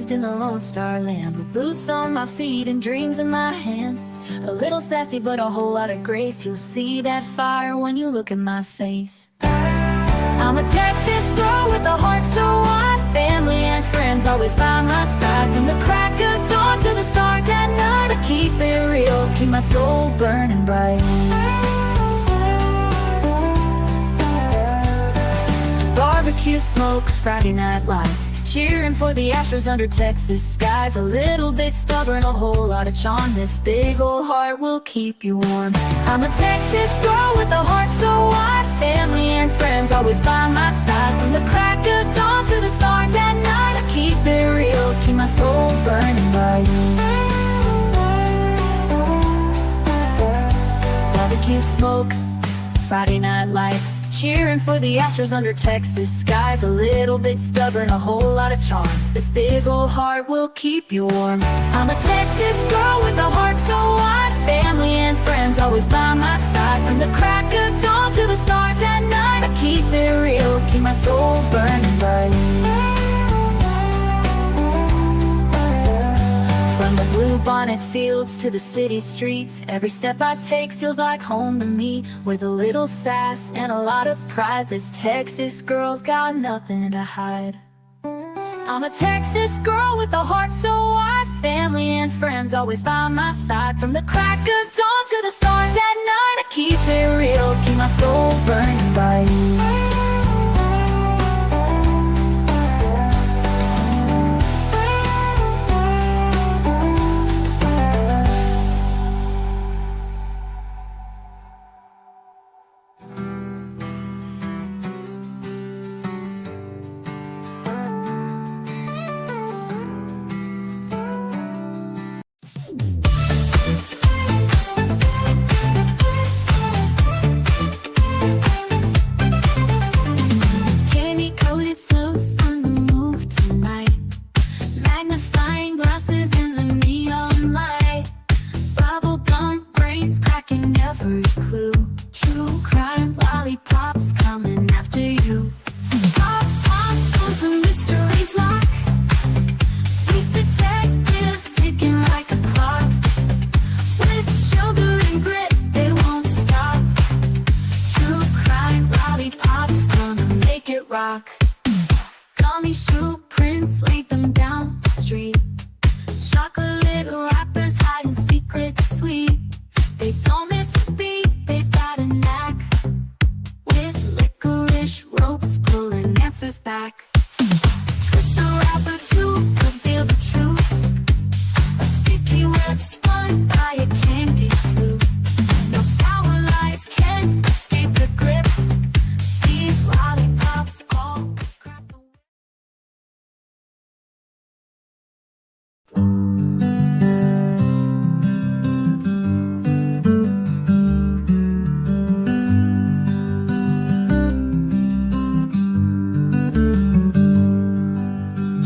raised in the Lone Star Land, with boots on my feet and dreams in my hand. A little sassy but a whole lot of grace. You'll see that fire when you look in my face. I'm a Texas girl with a heart so wide, family and friends always by my side. From the crack of dawn to the stars at night, I keep it real, keep my soul burning bright. Barbecue smoke, Friday night lights, cheering for the Astros under Texas skies. A little bit stubborn, a whole lot of charm. This big old heart will keep you warm. I'm a Texas girl with a heart so wide, family and friends always by my side. From the crack of dawn to the stars at night, I keep it real, keep my soul burning bright. Barbecue smoke, Friday night lights, cheering for the Astros under Texas skies. A little bit stubborn, a whole lot of charm. This big old heart will keep you warm. I'm a Texas girl with a heart so wide, family and friends always by my side. From the crack of dawn to the stars at night, I keep it real, keep my soul burning bright. From the bluebonnet fields to the city streets, every step I take feels like home to me. With a little sass and a lot of pride, this Texas girl's got nothing to hide. I'm a Texas girl with a heart so wide, family and friends always by my side. From the crack of dawn to the stars at night, I keep it real, keep my soul burning bright. Gummy shoe prints, laid them down the street. Chocolate wrappers hiding secrets sweet. They don't miss a beat, they've got a knack. With licorice ropes pulling answers back. Twist the wrapper to reveal the truth. A sticky web spun by a candy slough. No sour lies can escape the grip. These lollipops always crack the whip.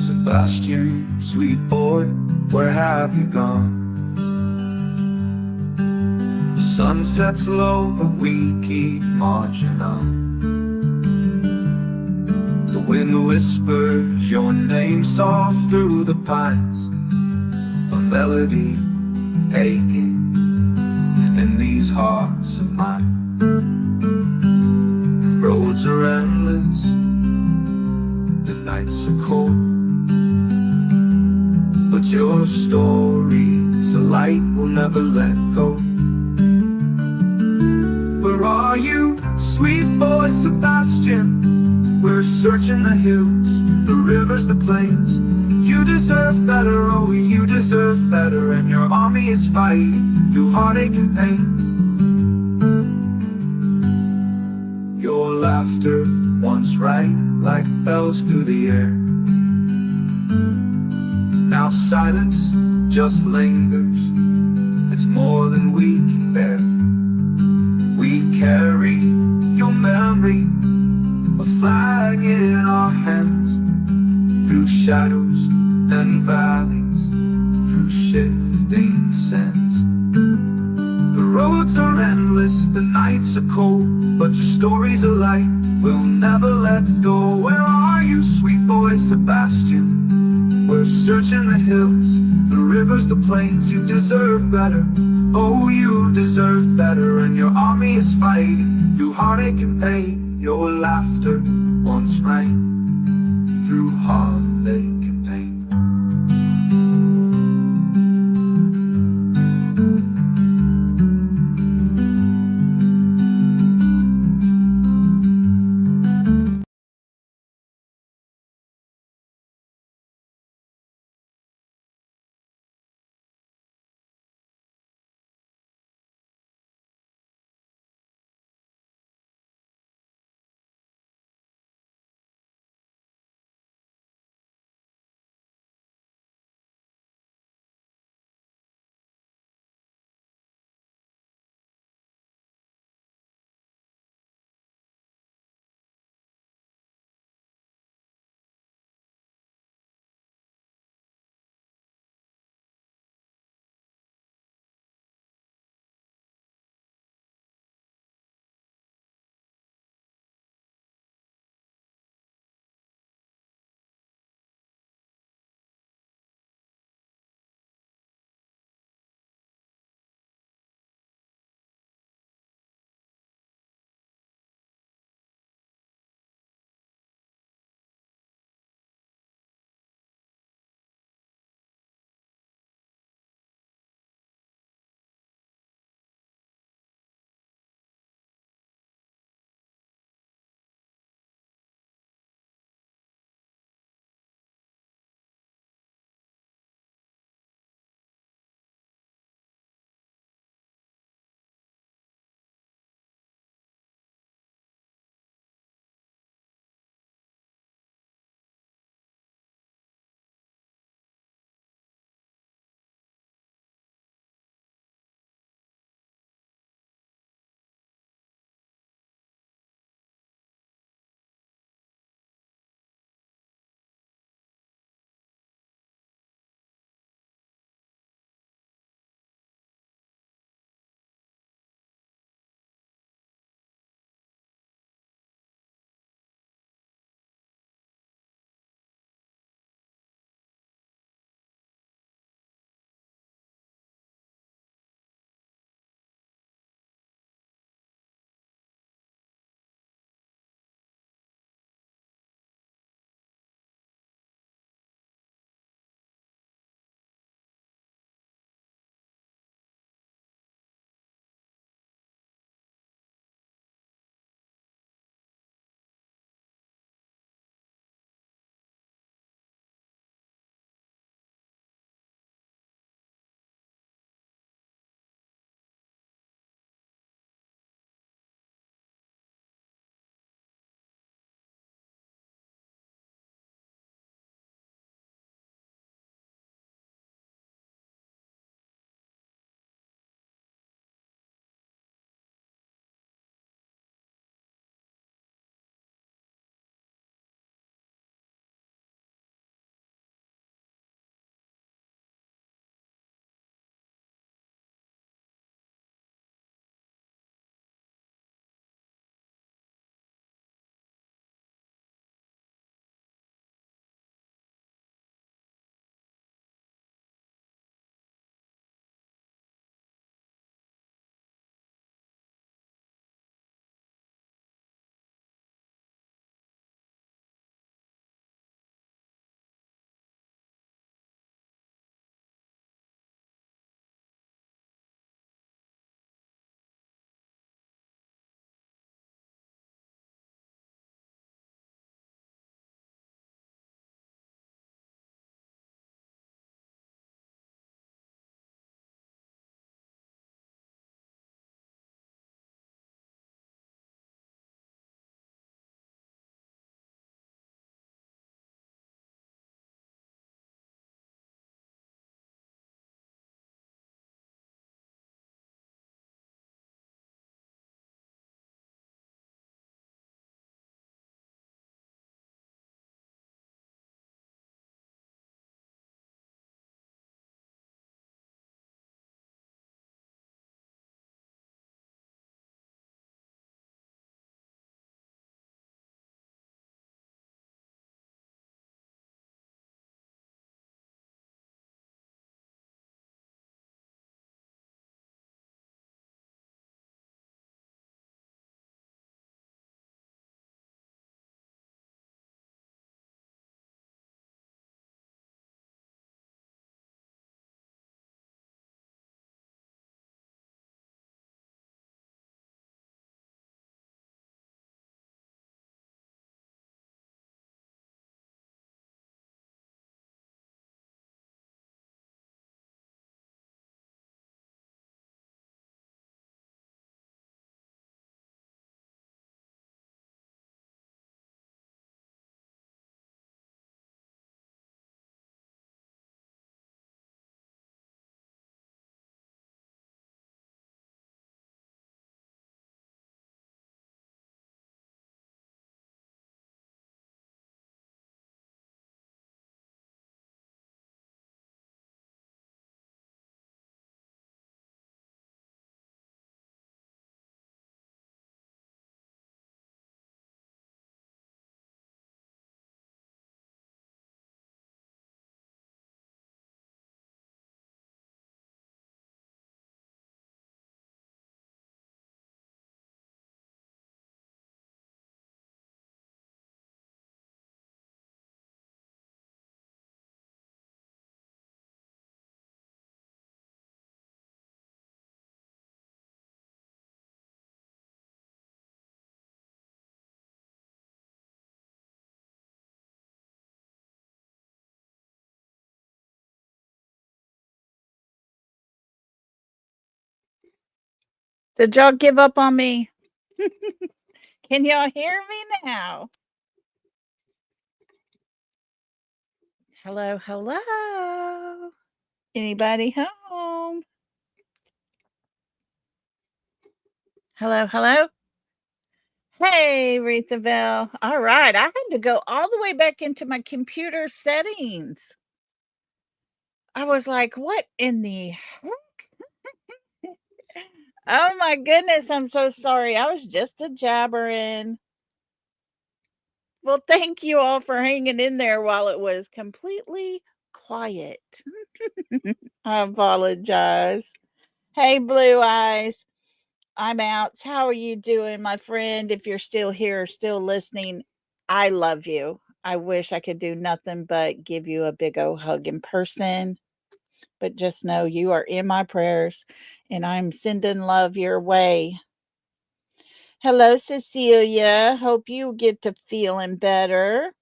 Sebastian, sweet boy, where have you gone? The sun sets low, but we keep marching on. The wind whispers your name soft through the pines, a melody aching in these hearts of mine. Roads are endless, the nights are cold, but your story's a light we'll never let go. Where are you, sweet boy Sebastian? We're searching the hills, the rivers, the plains. You deserve better, oh you deserve better. And your army is fighting through heartache and pain. Your laughter once rang like bells through the air. Now silence just lingers, it's more than we can bear. We carry your memory, a flag in our hands, through shadows and valleys, through shifting sands. The roads are endless, the nights are cold, but your story's a light we'll never let go. Where are you, sweet boy Sebastian? We're searching the hills, the rivers, the plains. You deserve better. Oh, you deserve better. And your army is fighting through heartache and pain. Your laughter once rang through heartache and pain. Did y'all give up on me? Can y'all hear me now? Hello, hello. Anybody home? Hello, hello. Hey, Retha Bell. All right. I had to go all the way back into my computer settings. I was like, what in the heck? Oh my goodness. I'm so sorry. I was just a jabbering. Well, thank you all for hanging in there while it was completely quiet. I apologize. Hey, Blue Eyes. I'm out. How are you doing, my friend? If you're still here, still listening, I love you. I wish I could do nothing but give you a big old hug in person. But just know you are in my prayers and I'm sending love your way. Hello, Cecilia. Hope you get to feeling better.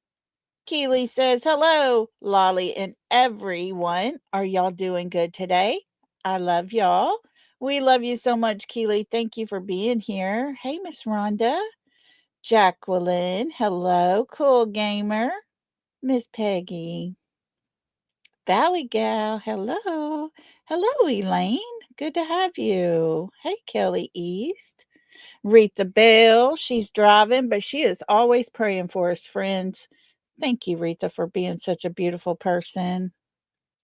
Keely says, hello, Lolly and everyone. Are y'all doing good today? I love y'all. We love you so much, Keely. Thank you for being here. Hey, Miss Rhonda. Jacqueline, hello. Cool Gamer. Miss Peggy. Valley Gal, hello. Hello, Elaine. Good to have you. Hey, Kelly East. Rita Bell, she's driving, but she is always praying for us, friends. Thank you, Rita, for being such a beautiful person.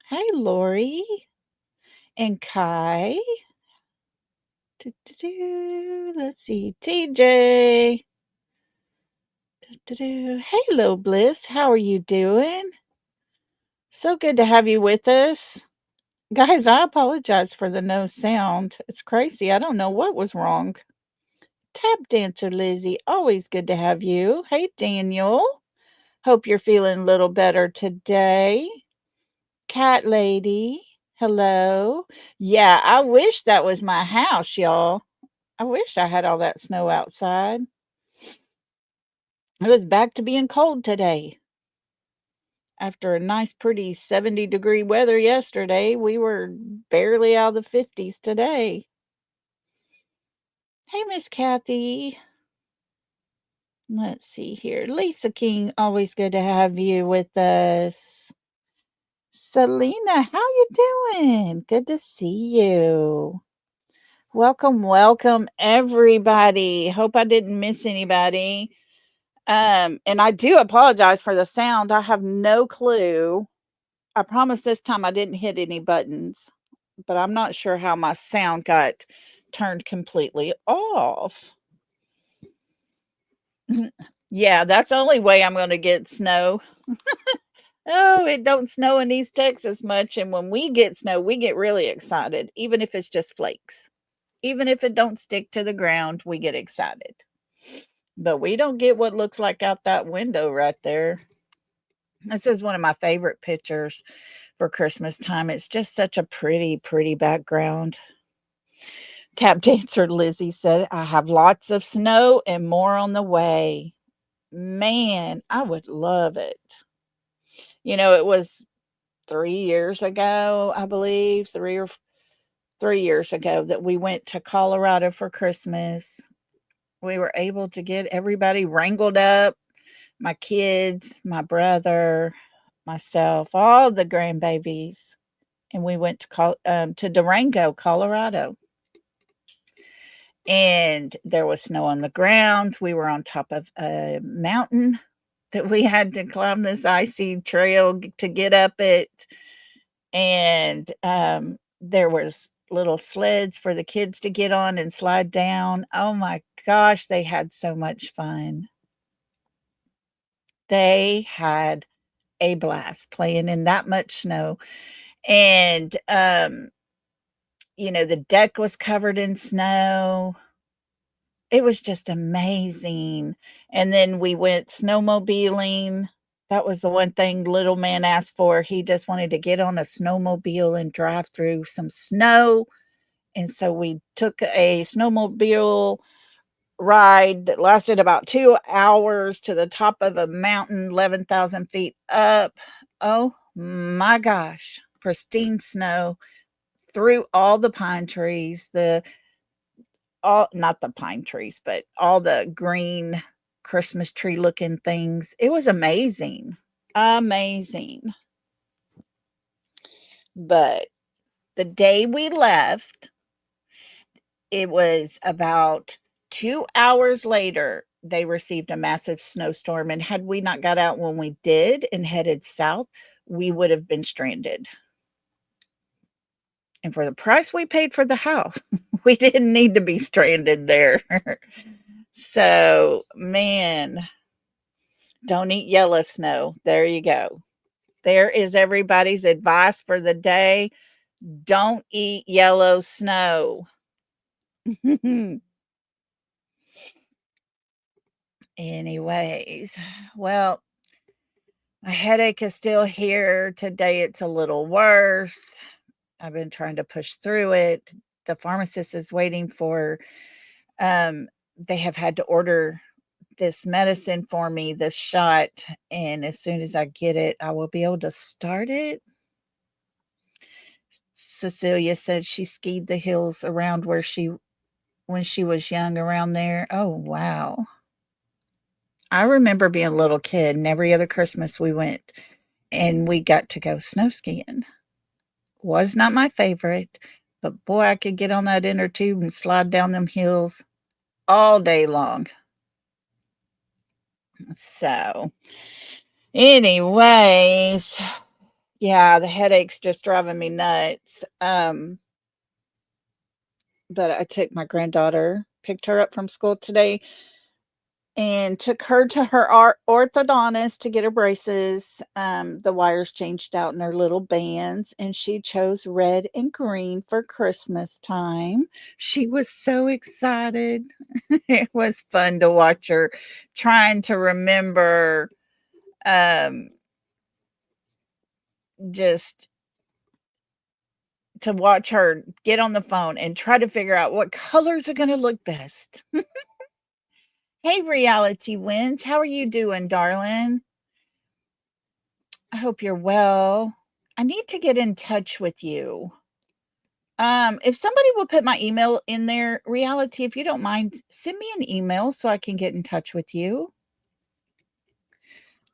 Hey, Lori and Kai. Let's see, TJ. Hey, Low Bliss, how are you doing? So good to have you with us. Guys, I apologize for the no sound. It's crazy. I don't know what was wrong. Tap dancer Lizzie, always good to have you. Hey, Daniel. Hope you're feeling a little better today. Cat lady, hello. Yeah, I wish that was my house, y'all. I wish I had all that snow outside. It was back to being cold today. After a nice, pretty 70-degree weather yesterday, we were barely out of the 50s today. Hey, Miss Kathy. Let's see here. Lisa King, always good to have you with us. Selena, how you doing? Good to see you. Welcome, welcome everybody. Hope I didn't miss anybody. And I do apologize for the sound. I have no clue. I promise this time I didn't hit any buttons, but I'm not sure how my sound got turned completely off. Yeah, that's the only way I'm going to get snow. Oh, it don't snow in East Texas much, and when we get snow, we get really excited, even if it's just flakes. Even if it don't stick to the ground, we get excited. But we don't get what looks like out that window right there. This is one of my favorite pictures for Christmas time. It's just such a pretty, pretty background. Tap dancer Lizzie said, I have lots of snow and more on the way. Man, I would love it. It was 3 years ago, I believe, 3 years ago that we went to Colorado for Christmas. We were able to get everybody wrangled up, my kids, my brother, myself, all the grandbabies, and we went to Durango, Colorado. And there was snow on the ground. We were on top of a mountain that we had to climb this icy trail to get up it. And there was little sleds for the kids to get on and slide down. Oh my gosh, they had so much fun. They had a blast playing in that much snow. And the deck was covered in snow. It was just amazing. And then we went snowmobiling. That was the one thing little man asked for. He just wanted to get on a snowmobile and drive through some snow. And so we took a snowmobile ride that lasted about 2 hours to the top of a mountain, 11,000 feet up. Oh my gosh, pristine snow through all the pine trees, not the pine trees, but all the green Christmas tree looking things. It was amazing. Amazing. But the day we left, it was about 2 hours later, they received a massive snowstorm, and had we not got out when we did and headed south, we would have been stranded. And for the price we paid for the house, we didn't need to be stranded there. So, man, don't eat yellow snow. There you go. There is everybody's advice for the day. Don't eat yellow snow. Anyways, well, my headache is still here. Today it's a little worse. I've been trying to push through it. The pharmacist is waiting for, they have had to order this medicine for me, this shot, and as soon as I get it, I will be able to start it. Cecilia said she skied the hills around when she was young around there. Oh, wow. I remember being a little kid, and every other Christmas we went and we got to go snow skiing. Was not my favorite, but boy, I could get on that inner tube and slide down them hills all day long. So, anyways, yeah, the headache's just driving me nuts. But I took my granddaughter, picked her up from school today, and took her to her orthodontist to get her braces. The wires changed out in her little bands, and she chose red and green for Christmas time. She was so excited. It was fun to watch her trying to remember, just to watch her get on the phone and try to figure out what colors are going to look best. Hey, Reality Wins. How are you doing, darling? I hope you're well. I need to get in touch with you. If somebody will put my email in there, Reality, if you don't mind, send me an email so I can get in touch with you.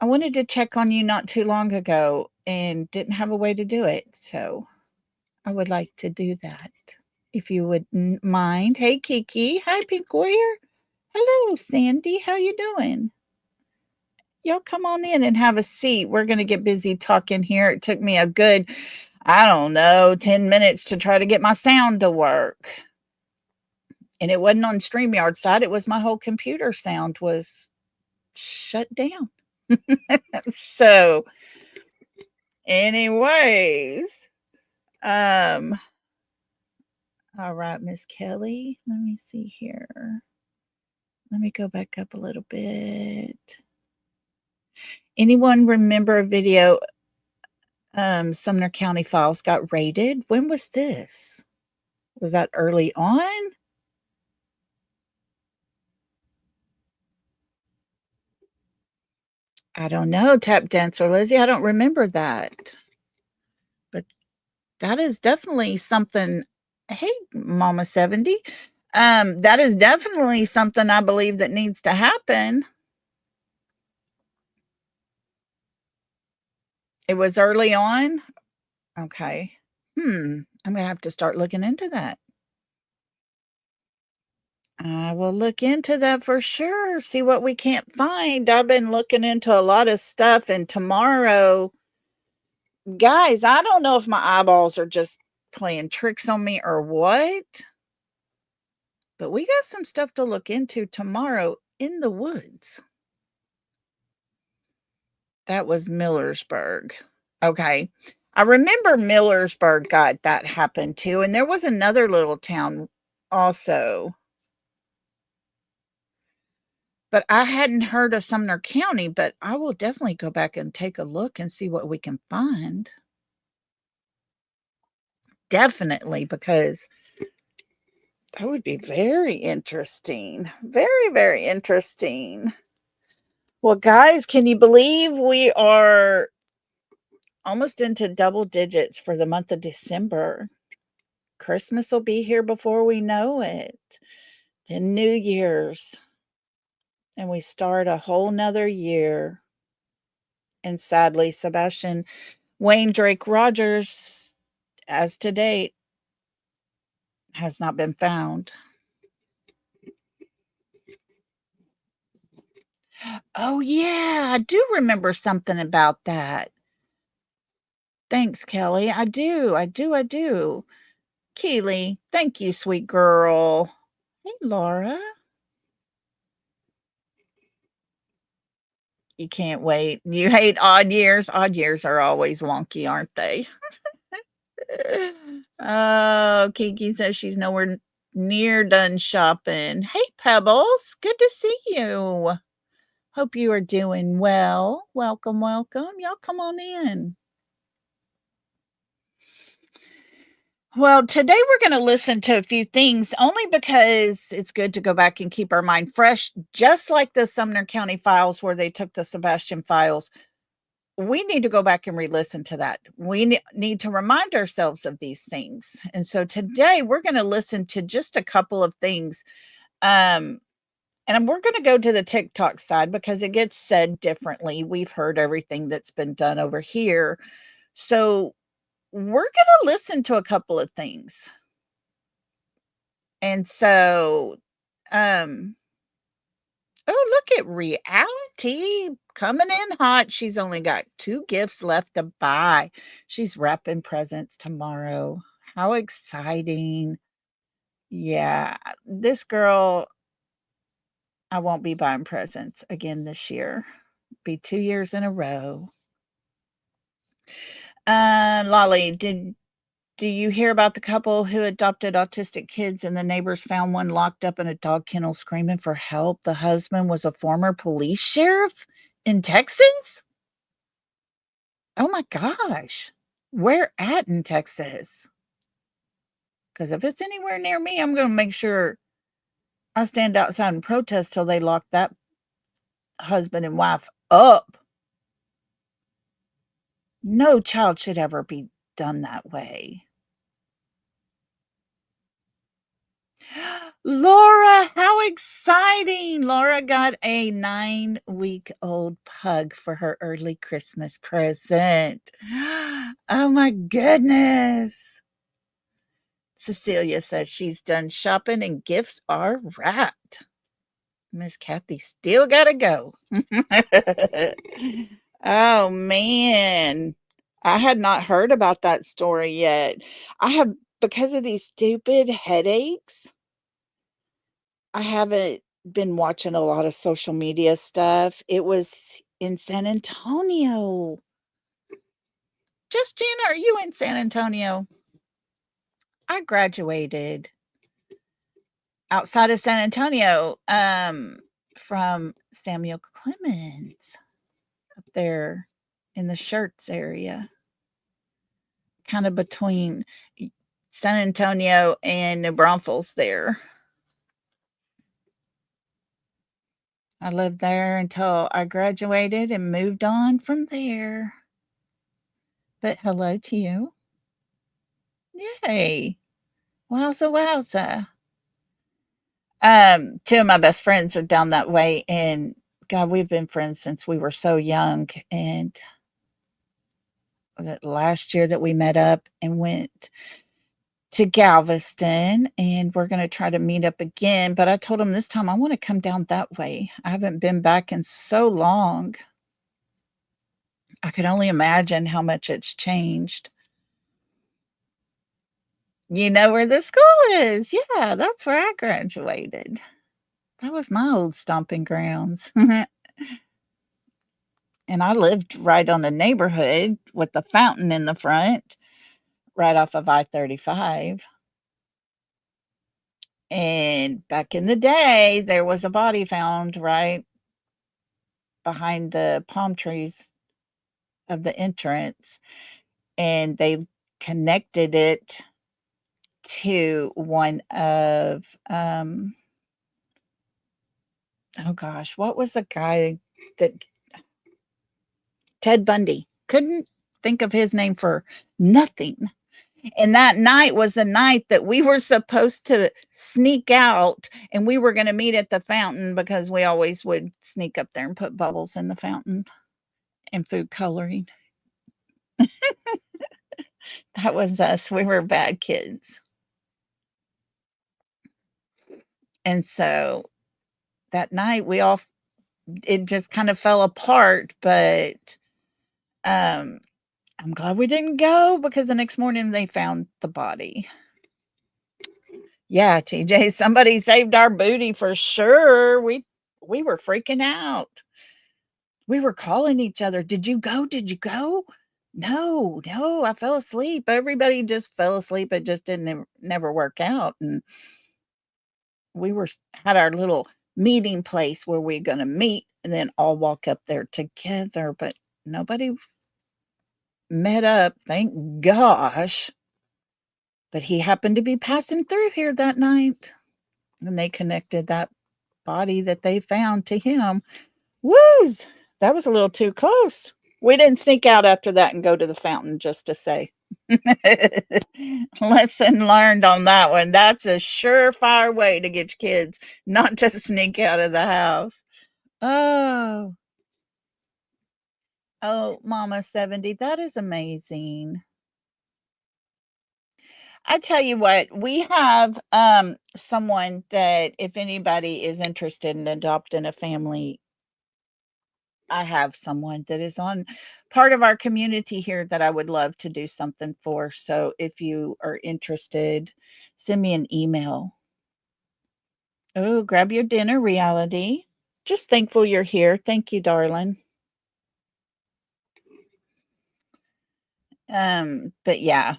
I wanted to check on you not too long ago and didn't have a way to do it. So I would like to do that if you wouldn't mind. Hey, Kiki. Hi, Pink Warrior. Hello, Sandy. How you doing? Y'all come on in and have a seat. We're going to get busy talking here. It took me a good, I don't know, 10 minutes to try to get my sound to work. And it wasn't on StreamYard side. It was my whole computer sound was shut down. So, anyways, all right, Miss Kelly. Let me see here. Let me go back up a little bit. Anyone remember a video? Sumner County Files got raided. When was this? Was that early on? I don't know, Tap Dancer Lizzie. I don't remember that. But that is definitely something. Hey, Mama 70. That is definitely something I believe that needs to happen. It was early on. Okay. I'm going to have to start looking into that. I will look into that for sure. See what we can't find. I've been looking into a lot of stuff, and tomorrow, guys, I don't know if my eyeballs are just playing tricks on me or what, but we got some stuff to look into tomorrow in the woods. That was Millersburg. Okay. I remember Millersburg got that happened too, and there was another little town also. But I hadn't heard of Sumner County, but I will definitely go back and take a look and see what we can find. Definitely, because that would be very interesting. Very, very interesting. Well, guys, can you believe we are almost into double digits for the month of December? Christmas will be here before we know it. then New Year's, and we start a whole nother year. And sadly, Sebastian Wayne Drake Rogers, as to date, has not been found. Oh, yeah, I do remember something about that. Thanks, Kelly. I do. Keely, thank you, sweet girl. Hey, Laura. You can't wait. You hate odd years. Odd years are always wonky, aren't they? Oh, Kiki says she's nowhere near done shopping. Hey, Pebbles. Good to see you. Hope you are doing well. Welcome, welcome. Y'all come on in. Well, today we're going to listen to a few things only because it's good to go back and keep our mind fresh, just like the Sumner County files where they took the Sebastian files. We need to go back and re-listen to that. We need to remind ourselves of these things. And so today we're going to listen to just a couple of things. And we're going to go to the TikTok side because it gets said differently. We've heard everything that's been done over here. So we're going to listen to a couple of things. And so, oh, look at Reality coming in hot. She's only got 2 gifts left to buy. She's wrapping presents tomorrow. How exciting. Yeah, this girl, I won't be buying presents again this year. Be 2 years in a row. Lolly, do you hear about the couple who adopted autistic kids and the neighbors found one locked up in a dog kennel screaming for help? The husband was a former police sheriff in Texas? Oh my gosh. Where at in Texas? Because if it's anywhere near me, I'm going to make sure I stand outside and protest till they lock that husband and wife up. No child should ever be done that way. Laura, how exciting! Laura got a 9-week-old pug for her early Christmas present. Oh my goodness. Cecilia says she's done shopping and gifts are wrapped. Miss Kathy still gotta go. Oh man. I had not heard about that story yet. I have, because of these stupid headaches, I haven't been watching a lot of social media stuff. It was in San Antonio. Justin, are you in San Antonio? I graduated outside of San Antonio from Samuel Clemens up there in the Shirts area, kind of between San Antonio and New Braunfels there. I lived there until I graduated and moved on from there. But hello to you. Yay. Wowza, wowza. 2 of my best friends are down that way, and God, we've been friends since we were so young. And last year that we met up and went to Galveston, and we're going to try to meet up again. But I told him this time I want to come down that way. I haven't been back in so long. I could only imagine how much it's changed. You know where the school is? Yeah, that's where I graduated. That was my old stomping grounds. And I lived right on the neighborhood with the fountain in the front, right off of I-35. And back in the day, there was a body found right behind the palm trees of the entrance, and they connected it to one of, oh gosh, what was the guy that Ted Bundy? Couldn't think of his name for nothing. And that night was the night that we were supposed to sneak out, and we were going to meet at the fountain because we always would sneak up there and put bubbles in the fountain and food coloring. That was us. We were bad kids. And so that night it just kind of fell apart, but I'm glad we didn't go because the next morning they found the body. Yeah, TJ, somebody saved our booty for sure. We were freaking out. We were calling each other. Did you go? Did you go? No, I fell asleep. Everybody just fell asleep. It just didn't never work out. And we had our little meeting place where we're going to meet and then all walk up there together, but nobody met up, thank gosh. But he happened to be passing through here that night, and they connected that body that they found to him. Woos! That was a little too close. We didn't sneak out after that and go to the fountain, just to say. Lesson learned on that one. That's a surefire way to get your kids not to sneak out of the house. Oh, Mama 70, that is amazing. I tell you what, we have someone that if anybody is interested in adopting a family, I have someone that is on part of our community here that I would love to do something for. So if you are interested, send me an email. Oh, grab your dinner, Reality. Just thankful you're here. Thank you, darling. But yeah,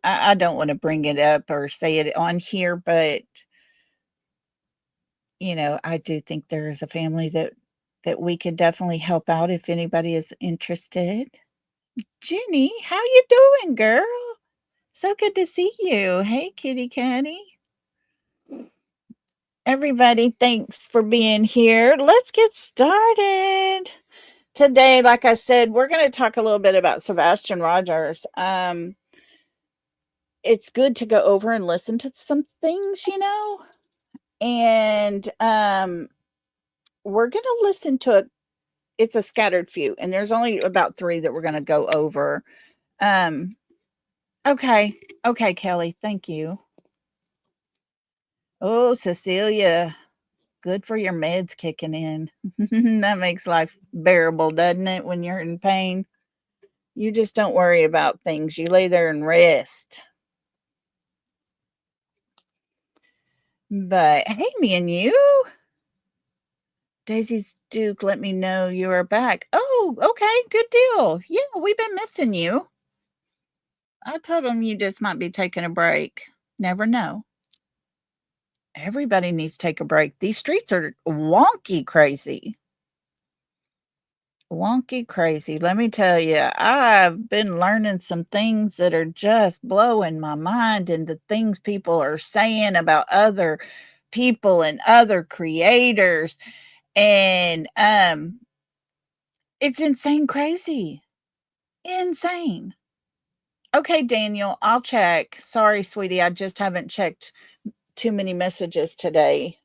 I don't want to bring it up or say it on here, but I do think there is a family that we could definitely help out if anybody is interested. Jenny, how you doing, girl? So good to see you. Hey, kitty catty. Everybody, thanks for being here. Let's get started. Today, like I said, we're going to talk a little bit about Sebastian Rogers. It's good to go over and listen to some things, and we're going to listen to it's a scattered few, and there's only about 3 that we're going to go over. Okay, Kelly, thank you. Oh, Cecilia, good for your meds kicking in. That makes life bearable, doesn't it, when you're in pain? You just don't worry about things. You lay there and rest. But hey, me and you. Daisy's Duke, let me know you are back. Oh, okay, good deal. Yeah, we've been missing you. I told him you just might be taking a break. Never know. Everybody needs to take a break. These streets are wonky crazy. Wonky crazy. Let me tell you, I've been learning some things that are just blowing my mind, and the things people are saying about other people and other creators. And it's insane crazy. Insane. Okay, Daniel, I'll check. Sorry, sweetie, I just haven't checked too many messages today.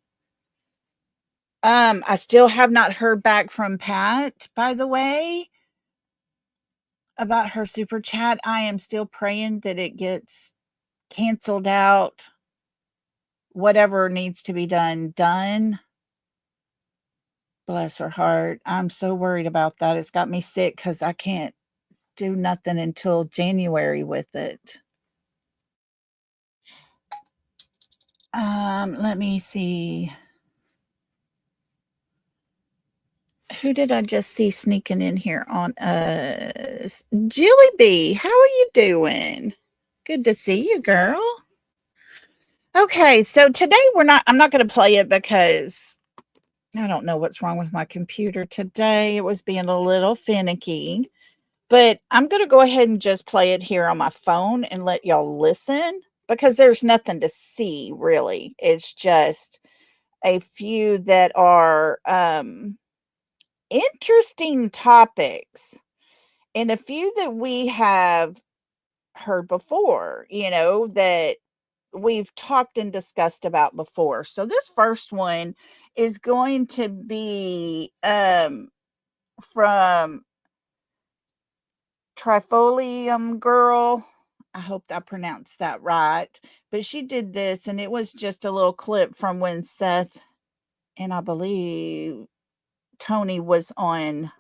I still have not heard back from Pat, by the way, about her super chat. I am still praying that it gets canceled out. Whatever needs to be done. Bless her heart. I'm so worried about that. It's got me sick because I can't do nothing until January with it. Let me see. Who did I just see sneaking in here on us? Jilly Bee, how are you doing? Good to see you, girl. Okay, so today I'm not going to play it because I don't know what's wrong with my computer today. It was being a little finicky, but I'm going to go ahead and just play it here on my phone and let y'all listen because there's nothing to see really. It's just a few that are, interesting topics and a few that we have heard before, that we've talked and discussed about before. So this first one is going to be from Trifolium Girl. I hope I pronounced that right. But she did this, and it was just a little clip from when Seth and I believe Tony was on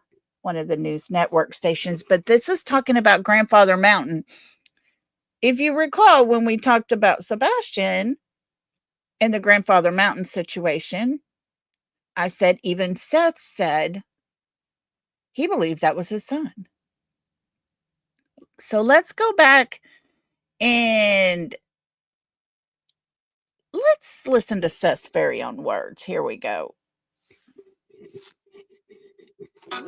one of the news network stations. But this is talking about Grandfather Mountain. If you recall, when we talked about Sebastian and the Grandfather Mountain situation, I said even Seth said he believed that was his son. So let's go back and let's listen to Seth's very own words. Here we go. I've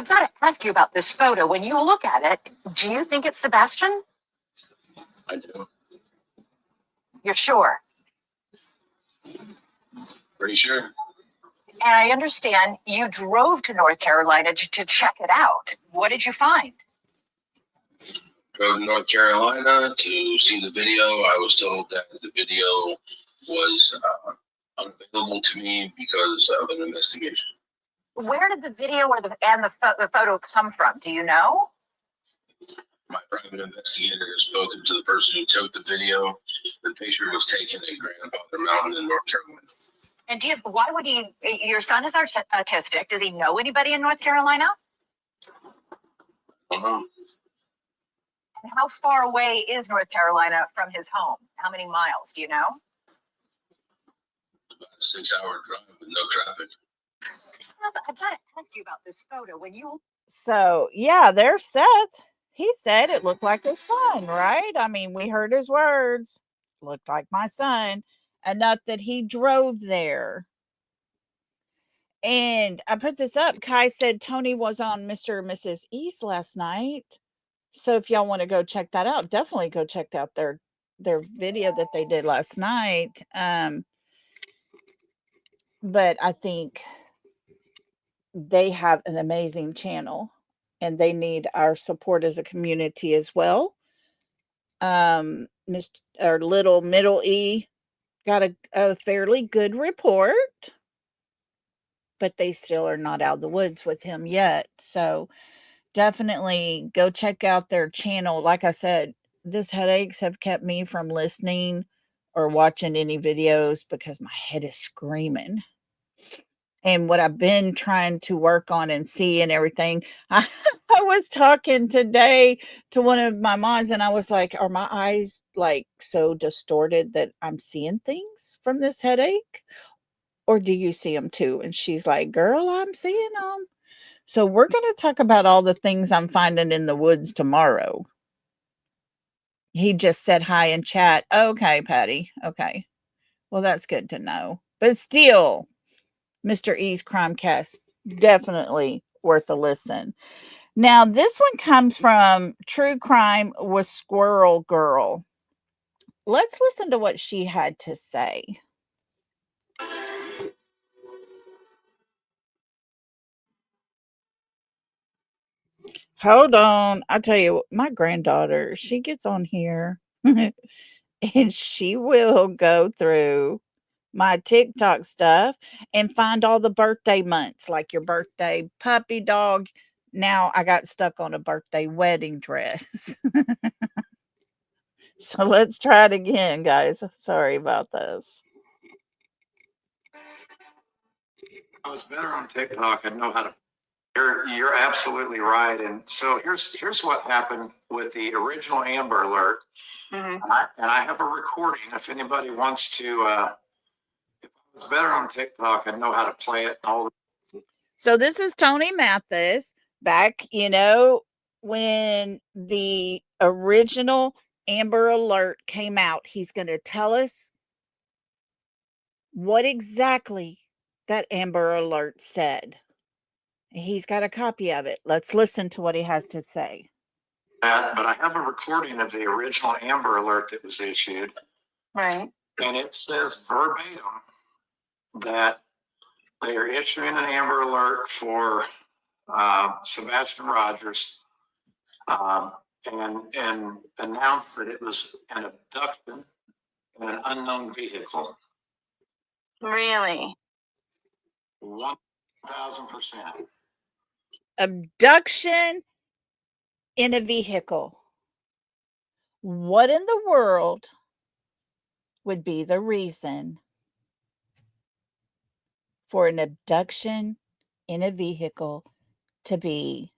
got to ask you about this photo. When you look at it, do you think it's Sebastian? I do. You're sure? Pretty sure. And I understand you drove to North Carolina to check it out. What did you find? Drove to North Carolina to see the video. I was told that the video was unavailable to me because of an investigation. Where did the video or the photo come from? Do you know? My private investigator has spoken to the person who took the video. The picture was taken at Grandfather Mountain in North Carolina. And why would your son is autistic. Does he know anybody in North Carolina? Uh-huh. And how far away is North Carolina from his home? How many miles? Do you know? About a 6-hour drive with no traffic. I've got to ask you about this photo. So, yeah, there's Seth. He said it looked like his son, right? I mean, we heard his words. Looked like my son. Enough that he drove there. And I put this up. Kai said Tony was on Mr. and Mrs. East last night. So if y'all want to go check that out, definitely go check out their video that they did last night. But I think they have an amazing channel and they need our support as a community as well. Mr. or Little Middle E got a fairly good report, but they still are not out of the woods with him yet. So definitely go check out their channel. Like I said, this headaches have kept me from listening or watching any videos because my head is screaming. And what I've been trying to work on and see and everything, I was talking today to one of my moms and I was like, are my eyes like so distorted that I'm seeing things from this headache? Or do you see them too? And she's like, girl, I'm seeing them. So we're going to talk about all the things I'm finding in the woods tomorrow. He just said hi in chat. Okay, Patty. Okay. Well, that's good to know. But still, Mr. E's Crimecast, definitely worth a listen. Now, this one comes from True Crime with Squirrel Girl. Let's listen to what she had to say. Hold on. I tell you, my granddaughter, she gets on here and she will go through my TikTok stuff and find all the birthday months, like your birthday puppy dog. Now I got stuck on a birthday wedding dress. So let's try it again, guys. Sorry about this. I was better on TikTok. I know how to. You're absolutely right. And so here's what happened with the original Amber Alert. Mm-hmm. And I have a recording. If anybody wants to, if I was better on TikTok, I'd know how to play it. So this is Tony Mathis back, when the original Amber Alert came out. He's going to tell us what exactly that Amber Alert said. He's got a copy of it. Let's listen to what he has to say. But I have a recording of the original Amber Alert that was issued. Right. And it says verbatim that they are issuing an Amber Alert for Sebastian Rogers, and announced that it was an abduction in an unknown vehicle. Really? 1,000%. Abduction in a vehicle. What in the world would be the reason for an abduction in a vehicle to be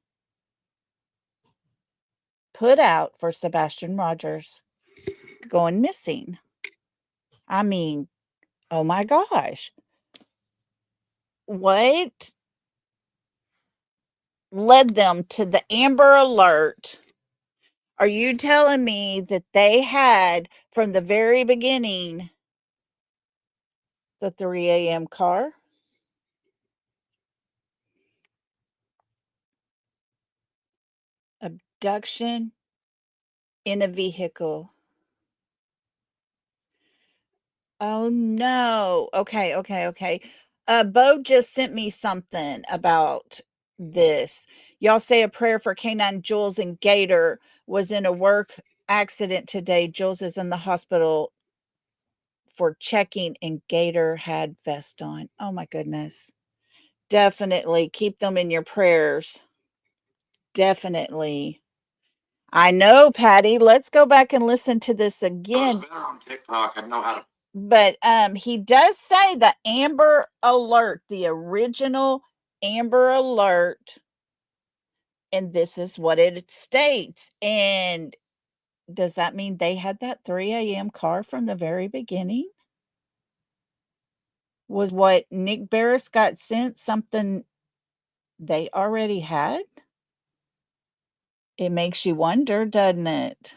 put out for Sebastian Rogers going missing? I mean, oh my gosh. What led them to the Amber Alert? Are you telling me that they had from the very beginning the 3 a.m. car? Abduction in a vehicle. Oh no. Okay. Bo just sent me something about this. Y'all say a prayer for Canine Jules and Gator was in a work accident today. Jules is in the hospital for checking and Gator had vest on. Oh my goodness. Definitely keep them in your prayers. Definitely. I know, Patty. Let's go back and listen to this I was again. better on TikTok. I know how to. But he does say the Amber Alert, the original Amber Alert, and this is what it states. And does that mean they had that 3 a.m. car from the very beginning? Was what Nick Barris got sent something they already had? It makes you wonder, doesn't it?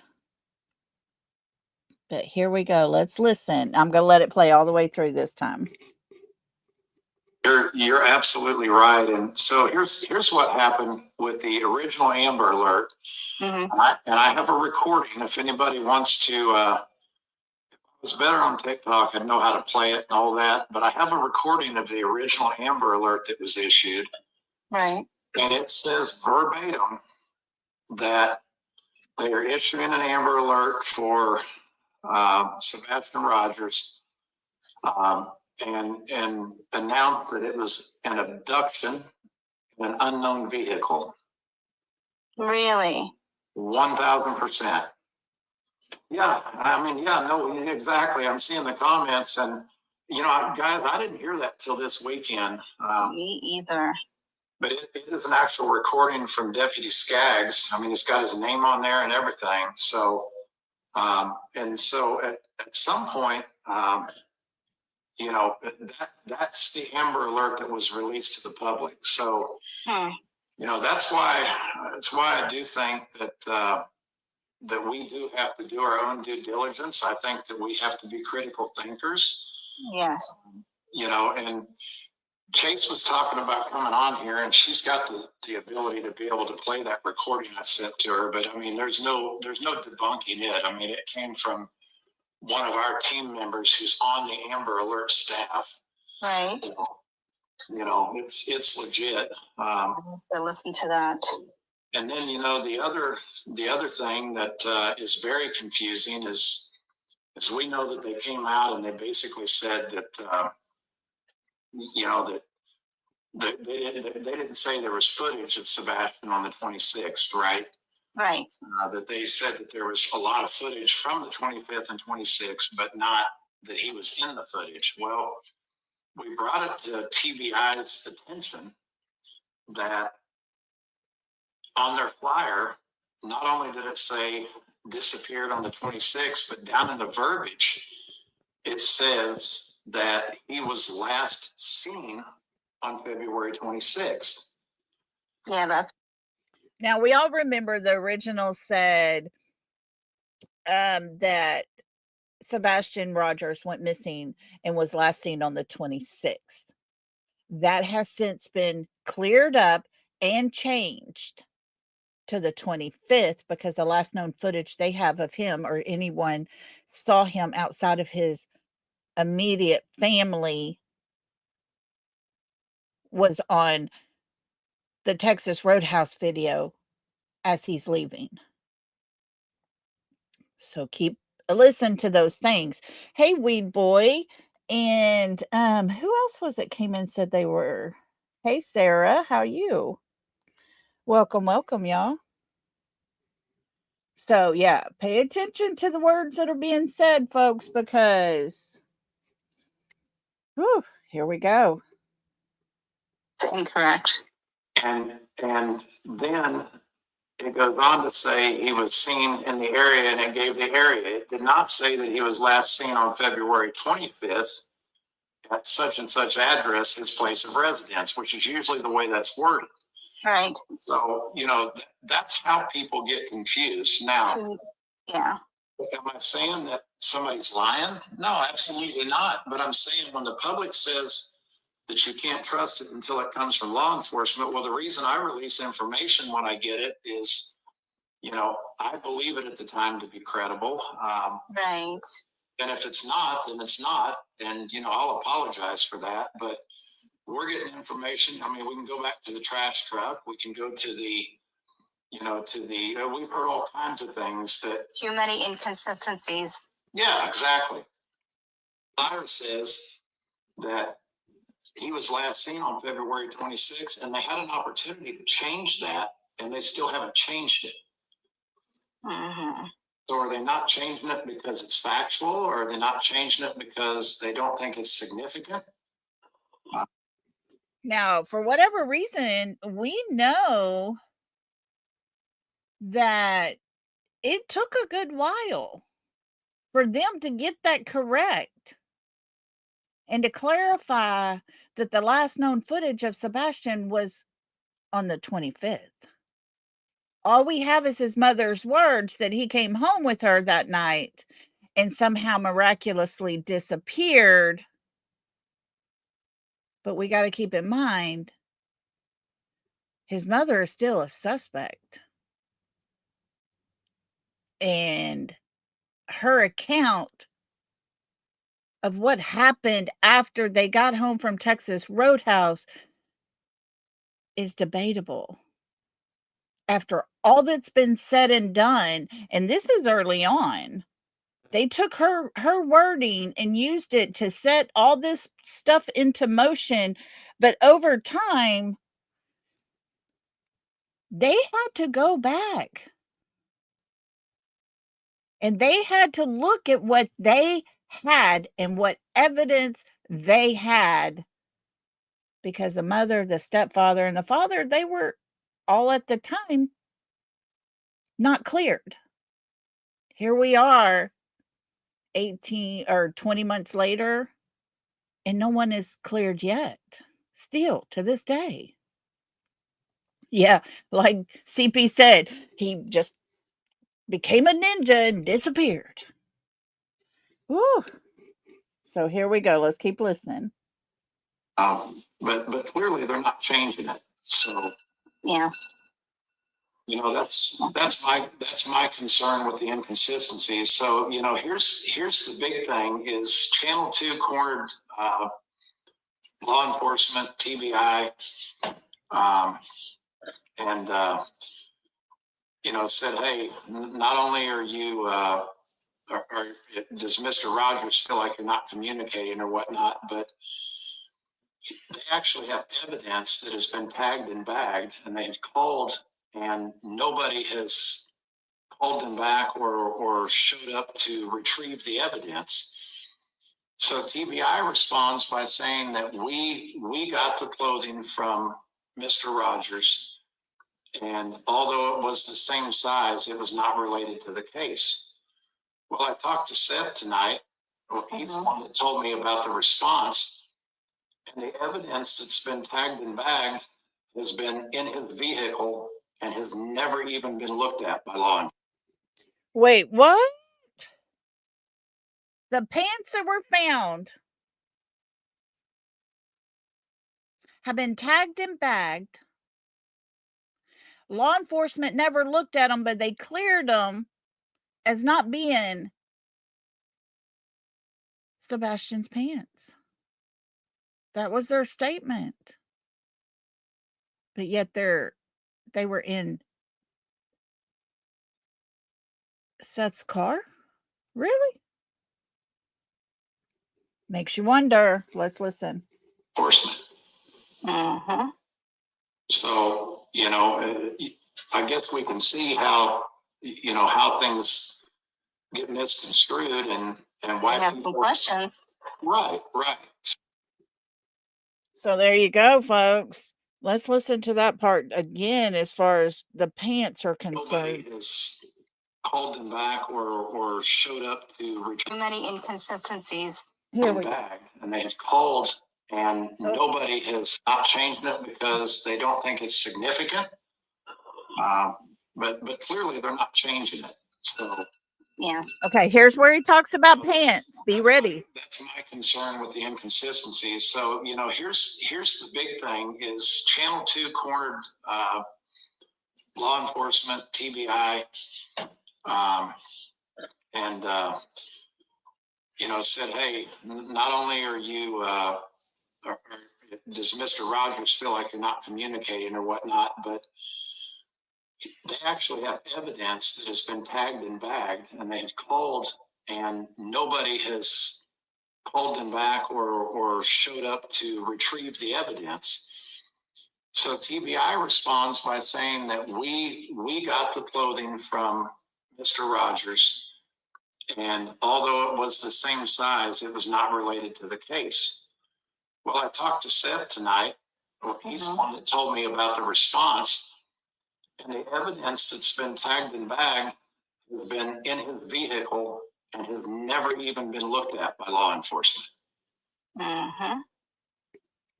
But here we go. Let's listen. I'm going to let it play all the way through this time. You're absolutely right. And so here's what happened with the original Amber Alert. Mm-hmm. And I have a recording if anybody wants to. If I was better on TikTok, I'd know how to play it and all that. But I have a recording of the original Amber Alert that was issued. Right. And it says verbatim that they are issuing an Amber Alert for Sebastian Rogers, and announced that it was an abduction in an unknown vehicle. Really? 1,000%. Yeah, I mean, yeah, no, exactly. I'm seeing the comments, and guys, I didn't hear that till this weekend. Me either. But it is an actual recording from Deputy Skaggs. I mean, it's got his name on there and everything. So, and so at some point, that's the Amber Alert that was released to the public. So, that's why I do think that that we do have to do our own due diligence. I think that we have to be critical thinkers. Yes. And Chase was talking about coming on here, and she's got the ability to be able to play that recording I sent to her. But I mean, there's no debunking it. I mean, it came from one of our team members who's on the Amber Alert staff. Right. It's legit. I have to listen to that. And then the other thing that is very confusing is we know that they came out and they basically said that that they didn't say there was footage of Sebastian on the 26th, right? Right. That they said that there was a lot of footage from the 25th and 26th, but not that he was in the footage. Well, we brought it to TBI's attention that on their flyer, not only did it say disappeared on the 26th, but down in the verbiage, it says that he was last seen on February 26th. Yeah, that's. Now, we all remember the original said that Sebastian Rogers went missing and was last seen on the 26th. That has since been cleared up and changed to the 25th because the last known footage they have of him or anyone saw him outside of his immediate family was on the Texas Roadhouse video as he's leaving. So keep a listen to those things. Hey, Weed Boy. And who else was it came in and said they were? Hey, Sarah, how you? Welcome, welcome, y'all. So yeah, pay attention to the words that are being said, folks, because whew, here we go. Incorrect. And then it goes on to say he was seen in the area, and it gave the area. It did not say that he was last seen on February 25th at such and such address, his place of residence, which is usually the way that's worded. Right. So, you know, that's how people get confused. Now, Yeah. am I saying that somebody's lying? No, absolutely not. But I'm saying when the public says that you can't trust it until it comes from law enforcement, well, the reason I release information when I get it is, you know, I believe it at the time to be credible. Right. And if it's not, then it's not. And, you know, I'll apologize for that. But we're getting information. I mean, we can go back to the trash truck. We can go to the, you know, we've heard all kinds of things that. Too many inconsistencies. Yeah, exactly. Fire says that he was last seen on February 26th, and they had an opportunity to change that, and they still haven't changed it. Mm-hmm. So are they not changing it because it's factual, or are they not changing it because they don't think it's significant? Now, for whatever reason, we know that it took a good while for them to get that correct and to clarify that the last known footage of Sebastian was on the 25th. All we have is his mother's words that he came home with her that night and somehow miraculously disappeared. But we got to keep in mind, his mother is still a suspect. And her account of what happened after they got home from Texas Roadhouse is debatable. After all that's been said and done, and this is early on, they took her wording and used it to set all this stuff into motion. But over time, they had to go back and they had to look at what they had and what evidence they had, because the mother, the stepfather, and the father, they were all at the time not cleared. Here we are 18 or 20 months later, and no one is cleared yet, still to this day. Yeah, like CP said, he just became a ninja and disappeared. Woo. So here we go. Let's keep listening. But clearly they're not changing it. So Yeah. you know, that's my concern with the inconsistencies. So, you know, here's the big thing is Channel 2 cornered law enforcement, TBI, and you know, said, hey, not only are you does Mr. Rogers feel like you're not communicating or whatnot, but they actually have evidence that has been tagged and bagged, and they've called, and nobody has called them back or showed up to retrieve the evidence. So TBI responds by saying that we got the clothing from Mr. Rogers, and although it was the same size, it was not related to the case. Well, I talked to Seth tonight. Well, he's the one that told me about the response, and the evidence that's been tagged and bagged has been in his vehicle and has never even been looked at by law enforcement. Wait, what? The pants that were found have been tagged and bagged. Law enforcement never looked at them, but they cleared them as not being Sebastian's pants. That was their statement. but yet they were in Seth's car? Really? Makes you wonder. Let's listen. Enforcement. Mm-hmm. So, I guess we can see how, how things get misconstrued and I why have some people. questions. Right. So there you go, folks. Let's listen to that part again as far as the pants are Nobody concerned. has called them back or showed up to retrieve Too many inconsistencies. Here them we go. back, and they have called, and nobody has not changed it because they don't think it's significant. But clearly they're not changing it. So Yeah. Okay, here's where he talks about pants. Be ready. That's my concern with the inconsistencies. So, here's the big thing is Channel 2 cornered law enforcement, TBI, and said, hey, not only are you, does Mr. Rogers feel like you're not communicating or whatnot, but they actually have evidence that has been tagged and bagged, and they have called, and nobody has called them back or showed up to retrieve the evidence. So TBI responds by saying that we got the clothing from Mr. Rogers, and although it was the same size, it was not related to the case. Well, I talked to Seth tonight. He's the one that told me about the response, and the evidence that's been tagged and bagged has been in his vehicle and has never even been looked at by law enforcement. Mm-hmm.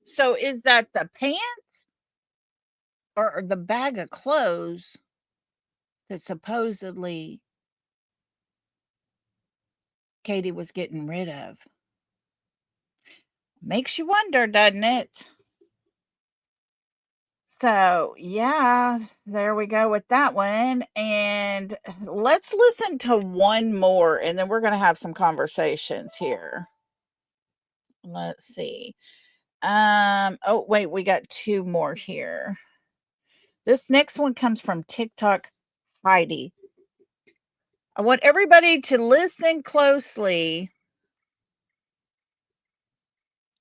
So is that the pants or the bag of clothes that supposedly Katie was getting rid of? Makes you wonder, doesn't it? So, yeah, there we go with that one. And let's listen to one more, and then we're going to have some conversations here. Let's see. Oh, wait, we got two more here. This next one comes from TikTok Heidi. I want everybody to listen closely.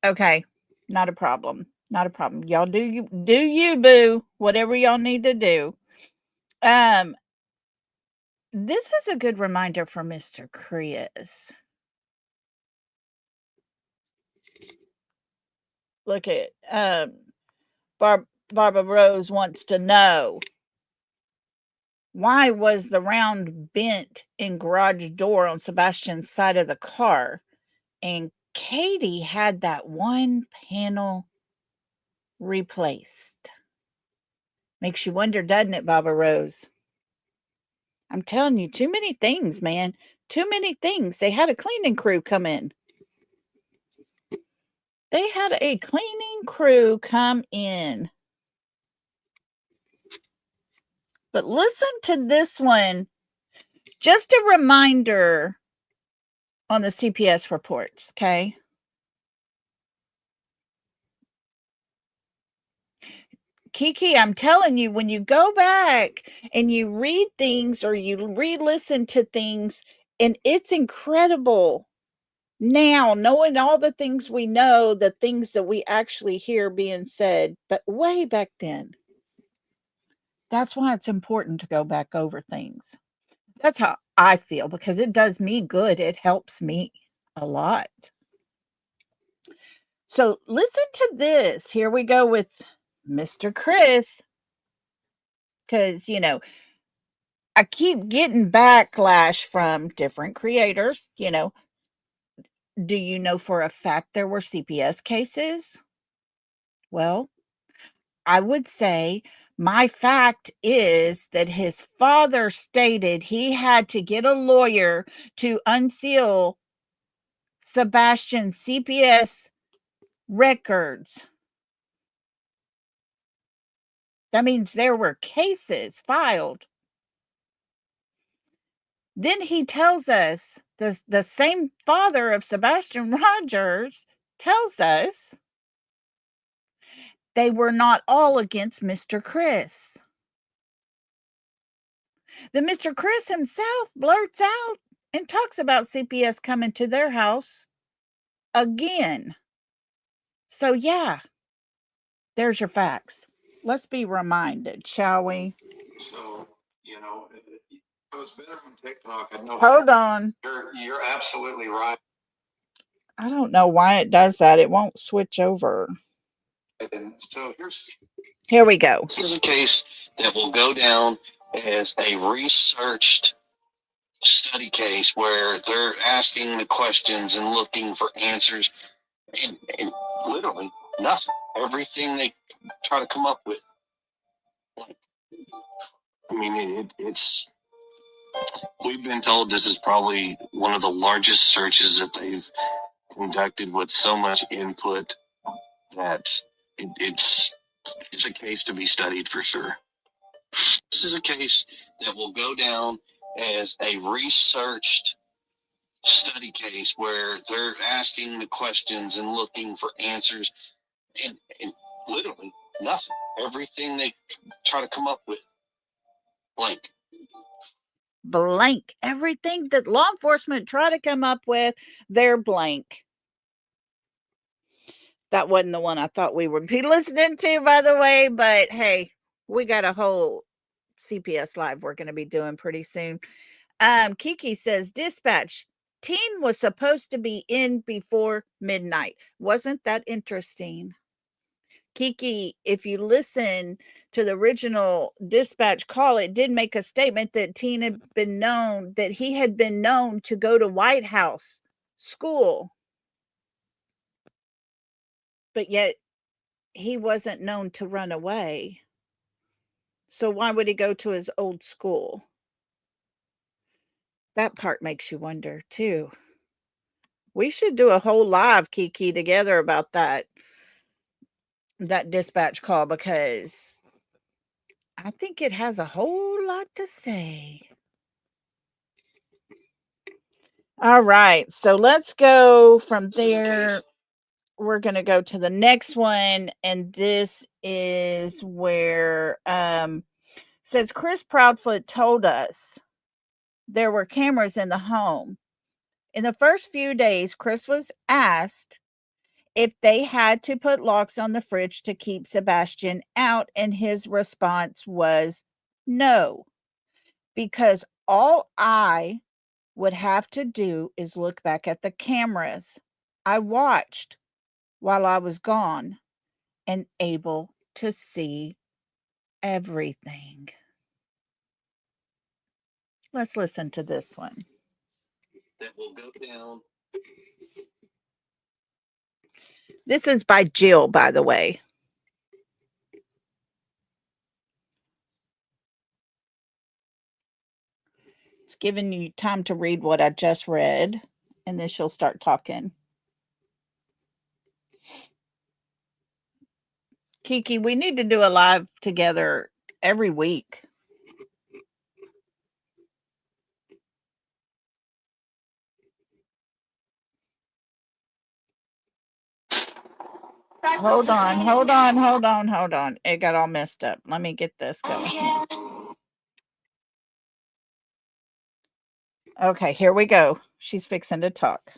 Okay, not a problem. Not a problem. Y'all do you boo, whatever y'all need to do. This is a good reminder for Mr. Chris. Look at Barbara Rose wants to know, why was the round bent in garage door on Sebastian's side of the car, and Katie had that one panel replaced? Makes you wonder, doesn't it, Barbara Rose? I'm telling you, too many things, man. Too many things. They had a cleaning crew come in. They had a cleaning crew come in. But listen to this one. Just a reminder on the CPS reports, okay? Kiki, I'm telling you, when you go back and you read things or you re-listen to things, and it's incredible now, knowing all the things we know, the things that we actually hear being said, but way back then. That's why it's important to go back over things. That's how I feel, because it does me good. It helps me a lot. So listen to this. Here we go with Mr. Chris. Because, I keep getting backlash from different creators. Do you know for a fact there were CPS cases? Well, I would say my fact is that his father stated he had to get a lawyer to unseal Sebastian's CPS records. That means there were cases filed. Then he tells us, the same father of Sebastian Rogers tells us they were not all against Mr. Chris. Then Mr. Chris himself blurts out and talks about CPS coming to their house again. So, yeah, there's your facts. Let's be reminded, shall we? So, you know, it was better on TikTok. I know. Hold on. You're absolutely right. I don't know why it does that. It won't switch over. And so Here we go. This is a case that will go down as a researched study case where they're asking the questions and looking for answers, and literally nothing. Everything they try to come up with. I mean, it's. We've been told this is probably one of the largest searches that they've conducted with so much input that it's a case to be studied for sure. This is a case that will go down as a researched study case where they're asking the questions and looking for answers, and literally nothing. Everything they try to come up with, blank. Blank. Everything that law enforcement try to come up with, they're blank. That wasn't the one I thought we would be listening to, by the way, but hey, we got a whole CPS Live we're going to be doing pretty soon. Kiki says, dispatch, teen was supposed to be in before midnight. Wasn't that interesting? Kiki, if you listen to the original dispatch call, it did make a statement that teen had been known, that he had been known to go to White House school, but yet he wasn't known to run away. So why would he go to his old school? That part makes you wonder too. We should do a whole live, Kiki, together about that dispatch call, because I think it has a whole lot to say. All right, so let's go from there. We're going to go to the next one, and this is where says Chris Proudfoot told us there were cameras in the home. In the first few days, Chris was asked if they had to put locks on the fridge to keep Sebastian out, and his response was no, because all I would have to do is look back at the cameras I watched while I was gone and able to see everything. Let's listen to this one. That will go down. This is by Jill, by the way. It's giving you time to read what I just read, and then she'll start talking. Kiki, we need to do a live together every week. Hold on. It got all messed up. Let me get this going. Okay, here we go. She's fixing to talk.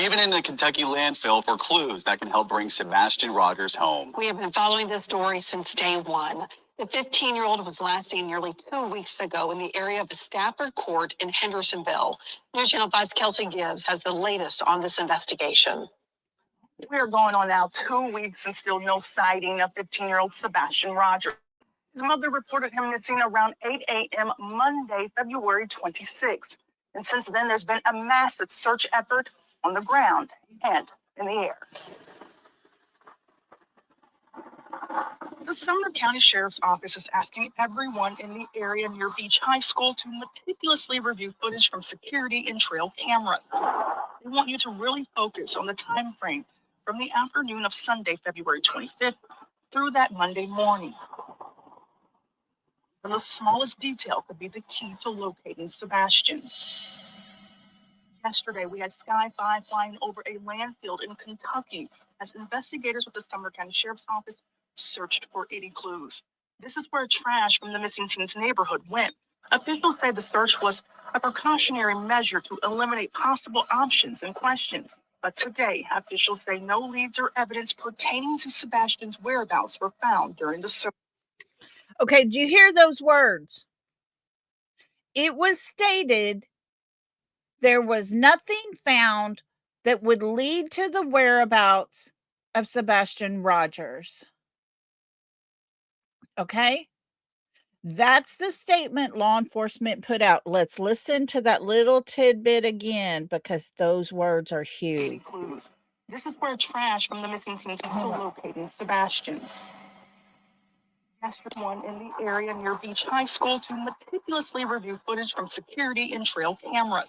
Even in the Kentucky landfill for clues that can help bring Sebastian Rogers home. We have been following this story since day one. The 15-year-old was last seen nearly 2 weeks ago in the area of the Stafford Court in Hendersonville. News Channel 5's Kelsey Gibbs has the latest on this investigation. We are going on now 2 weeks and still no sighting of 15-year-old Sebastian Rogers. His mother reported him missing around 8 a.m. Monday, February 26th. And since then, there's been a massive search effort on the ground and in the air. The Sumner County Sheriff's Office is asking everyone in the area near Beach High School to meticulously review footage from security and trail cameras. They want you to really focus on the time frame from the afternoon of Sunday, February 25th, through that Monday morning. And the smallest detail could be the key to locating Sebastian. Yesterday, we had Sky 5 flying over a landfill in Kentucky as investigators with the Sumner County Sheriff's Office searched for 80 clues. This is where trash from the missing teen's neighborhood went. Officials say the search was a precautionary measure to eliminate possible options and questions. But today, officials say no leads or evidence pertaining to Sebastian's whereabouts were found during the search. Okay, do you hear those words? It was stated there was nothing found that would lead to the whereabouts of Sebastian Rogers. Okay? That's the statement law enforcement put out. Let's listen to that little tidbit again because those words are huge. Clues. This is where trash from the missing teen's located Sebastian. Asked one in the area near Beach High School to meticulously review footage from security and trail cameras.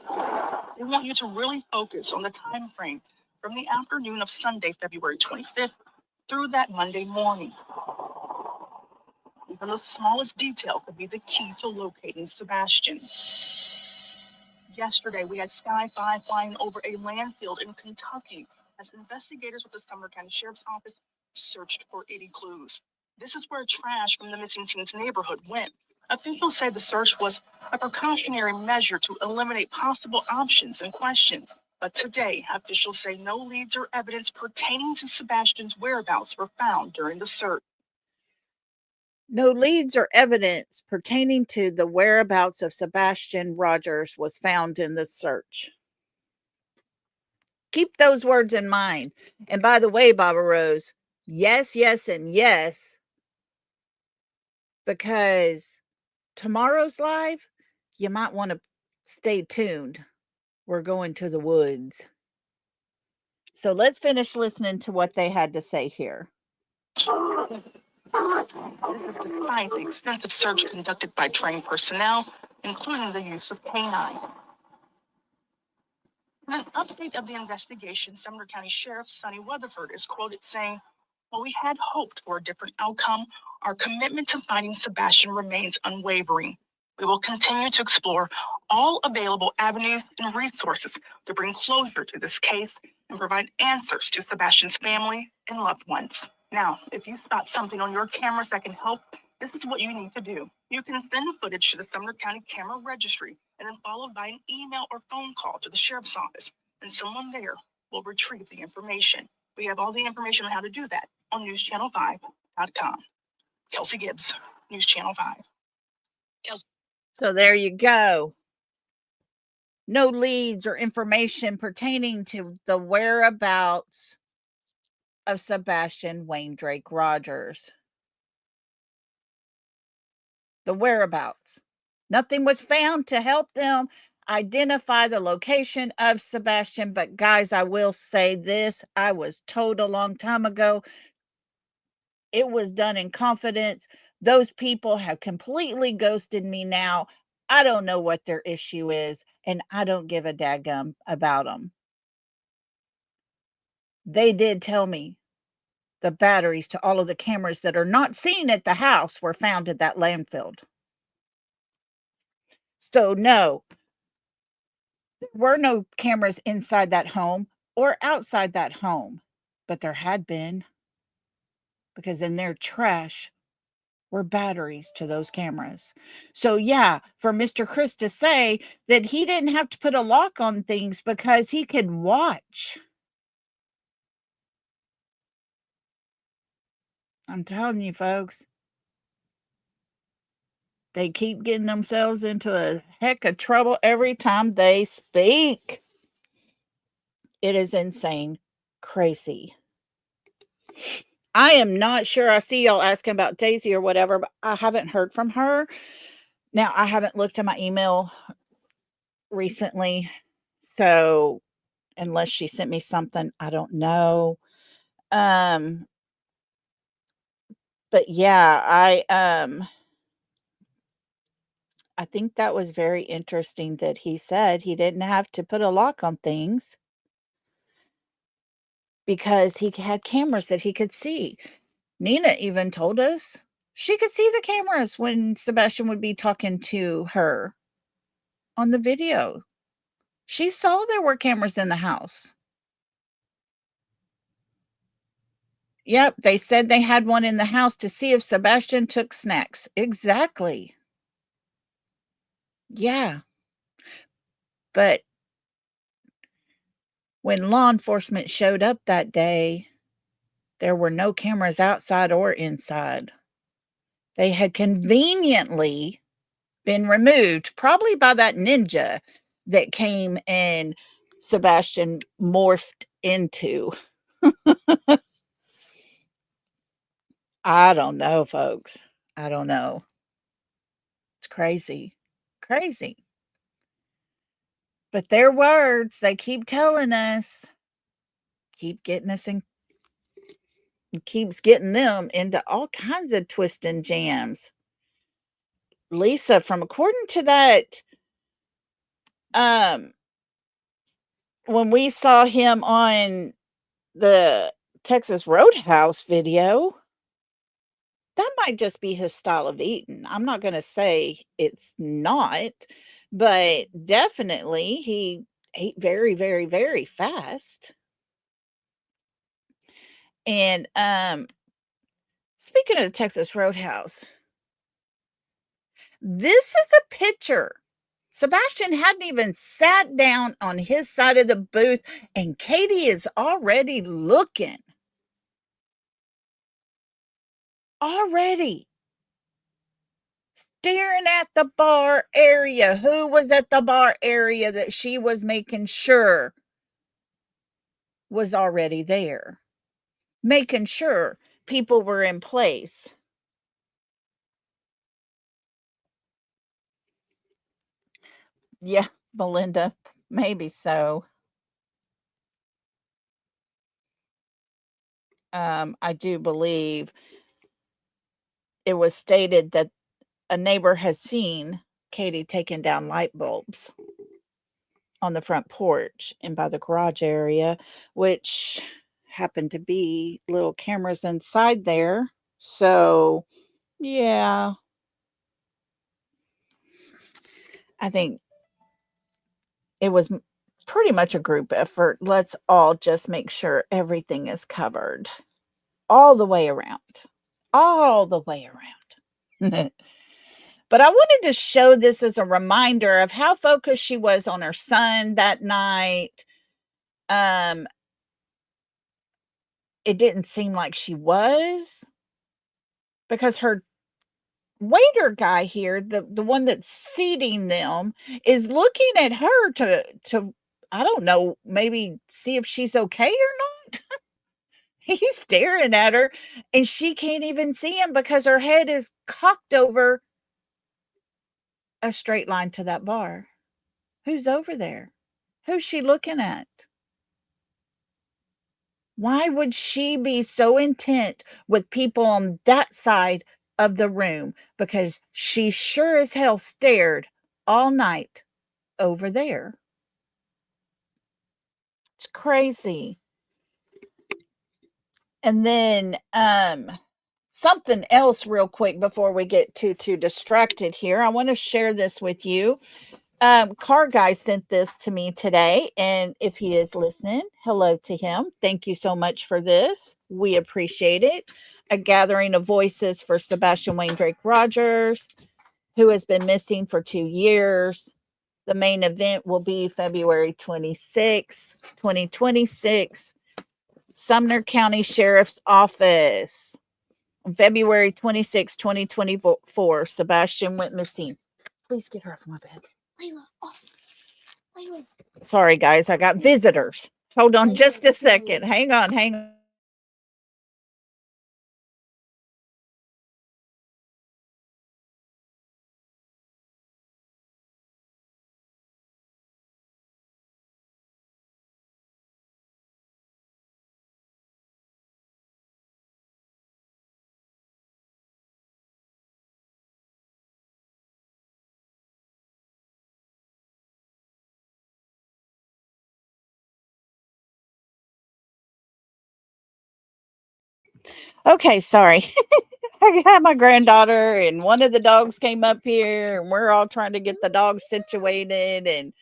They want you to really focus on the time frame from the afternoon of Sunday, February 25th through that Monday morning. Even the smallest detail could be the key to locating Sebastian. Yesterday, we had Sky 5 flying over a landfill in Kentucky as investigators with the Sumner County Sheriff's Office searched for 80 clues. This is where trash from the missing teen's neighborhood went. Officials say the search was a precautionary measure to eliminate possible options and questions. But today, officials say no leads or evidence pertaining to Sebastian's whereabouts were found during the search. No leads or evidence pertaining to the whereabouts of Sebastian Rogers was found in the search. Keep those words in mind. And by the way, Baba Rose, yes, yes, and yes, because tomorrow's live, you might want to stay tuned. We're going to the woods. So let's finish listening to what they had to say here. This is despite the extensive search conducted by trained personnel, including the use of canines. In an update of the investigation, Sumner County Sheriff Sonny Weatherford is quoted saying, "While we had hoped for a different outcome, our commitment to finding Sebastian remains unwavering. We will continue to explore all available avenues and resources to bring closure to this case and provide answers to Sebastian's family and loved ones." Now, if you spot something on your cameras that can help, this is what you need to do. You can send the footage to the Sumner County Camera Registry and then followed by an email or phone call to the Sheriff's Office, and someone there will retrieve the information. We have all the information on how to do that on newschannel5.com. Kelsey Gibbs, News Channel 5. So there you go. No leads or information pertaining to the whereabouts of Sebastian Wayne Drake Rogers. The whereabouts. Nothing was found to help them identify the location of Sebastian. But guys, I will say this. I was told a long time ago, it was done in confidence. Those people have completely ghosted me now. I don't know what their issue is, and I don't give a daggum about them. They did tell me the batteries to all of the cameras that are not seen at the house were found at that landfill. So no, there were no cameras inside that home or outside that home, but there had been, because in their trash were batteries to those cameras. So yeah, for Mr. Chris to say that he didn't have to put a lock on things because he could watch. I'm telling you, folks, they keep getting themselves into a heck of trouble every time they speak. It is insane, crazy. I am not sure. I see y'all asking about Daisy or whatever, but I haven't heard from her. Now, I haven't looked at my email recently, so unless she sent me something, I don't know. But yeah, I think that was very interesting that he said he didn't have to put a lock on things because he had cameras that he could see. Nina even told us she could see the cameras when Sebastian would be talking to her on the video. She saw there were cameras in the house. Yep, they said they had one in the house to see if Sebastian took snacks. Exactly. Yeah. But when law enforcement showed up that day, there were no cameras outside or inside. They had conveniently been removed, probably by that ninja that came and Sebastian morphed into. I don't know, folks. I don't know. It's crazy. Crazy. But their words, they keep telling us, keep getting us in, keeps getting them into all kinds of twists and jams. Lisa, from according to that, um, when we saw him on the Texas Roadhouse video, that might just be his style of eating. I'm not going to say it's not, but definitely he ate very, very, very fast. And speaking of the Texas Roadhouse, this is a picture. Sebastian hadn't even sat down on his side of the booth, and Katie is already looking. Already staring at the bar area. Who was at the bar area that she was making sure was already there? Making sure people were in place. Yeah, Belinda, maybe so. I do believe it was stated that a neighbor has seen Katie taking down light bulbs on the front porch and by the garage area, which happened to be little cameras inside there. So, yeah, I think it was pretty much a group effort. Let's all just make sure everything is covered all the way around. All the way around. But I wanted to show this as a reminder of how focused she was on her son that night. It didn't seem like she was, because her waiter guy here, the one that's seating them, is looking at her to I don't know, maybe see if she's okay or not. He's staring at her and she can't even see him because her head is cocked over a straight line to that bar. Who's over there? Who's she looking at? Why would she be so intent with people on that side of the room? Because she sure as hell stared all night over there. It's crazy. And then something else real quick before we get too distracted here. I want to share this with you. Car Guy sent this to me today, and if he is listening, hello to him. Thank you so much for this. We appreciate it. A gathering of voices for Sebastian Wayne Drake Rogers, who has been missing for 2 years. The main event will be February 26, 2026, Sumner County Sheriff's Office. On February 26, 2024, Sebastian went missing. Please get her off my bed. Layla, off. Layla. Sorry, guys, I got visitors. Hold on just a second. Hang on. Okay, sorry. I had my granddaughter and one of the dogs came up here and we're all trying to get the dogs situated and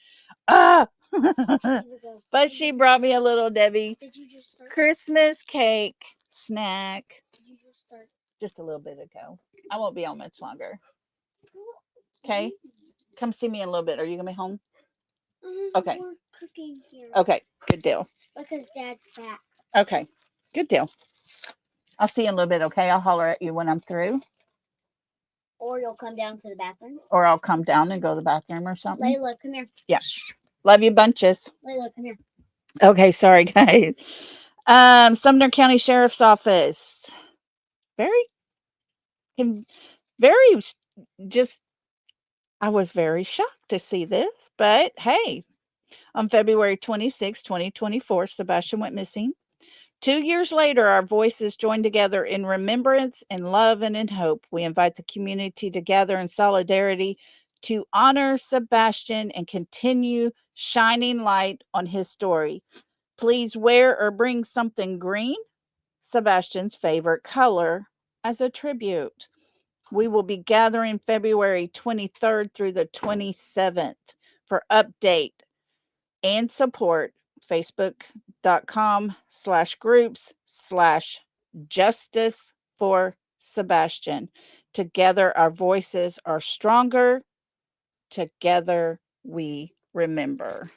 But she brought me a little Debbie Did you just start? Christmas cake snack Did you just start? just a little bit ago. I won't be on much longer. Okay. Come see me in a little bit. Are you going to be home? Okay. We're cooking here. Okay. Good deal. Because Dad's back. Okay. Good deal. I'll see you in a little bit. Okay. I'll holler at you when I'm through. Or you'll come down to the bathroom. Or I'll come down and go to the bathroom or something. Layla, come here. Yeah. Love you bunches. Layla, come here. Okay. Sorry, guys. Sumner County Sheriff's Office. I was very shocked to see this, but hey, on February 26, 2024, Sebastian went missing. 2 years later, our voices joined together in remembrance, in love, and in hope. We invite the community together in solidarity to honor Sebastian and continue shining light on his story. Please wear or bring something green, Sebastian's favorite color, as a tribute. We will be gathering February 23rd through the 27th for update and support. Facebook.com/groups/Justice for Sebastian. Together, our voices are stronger. Together, we remember.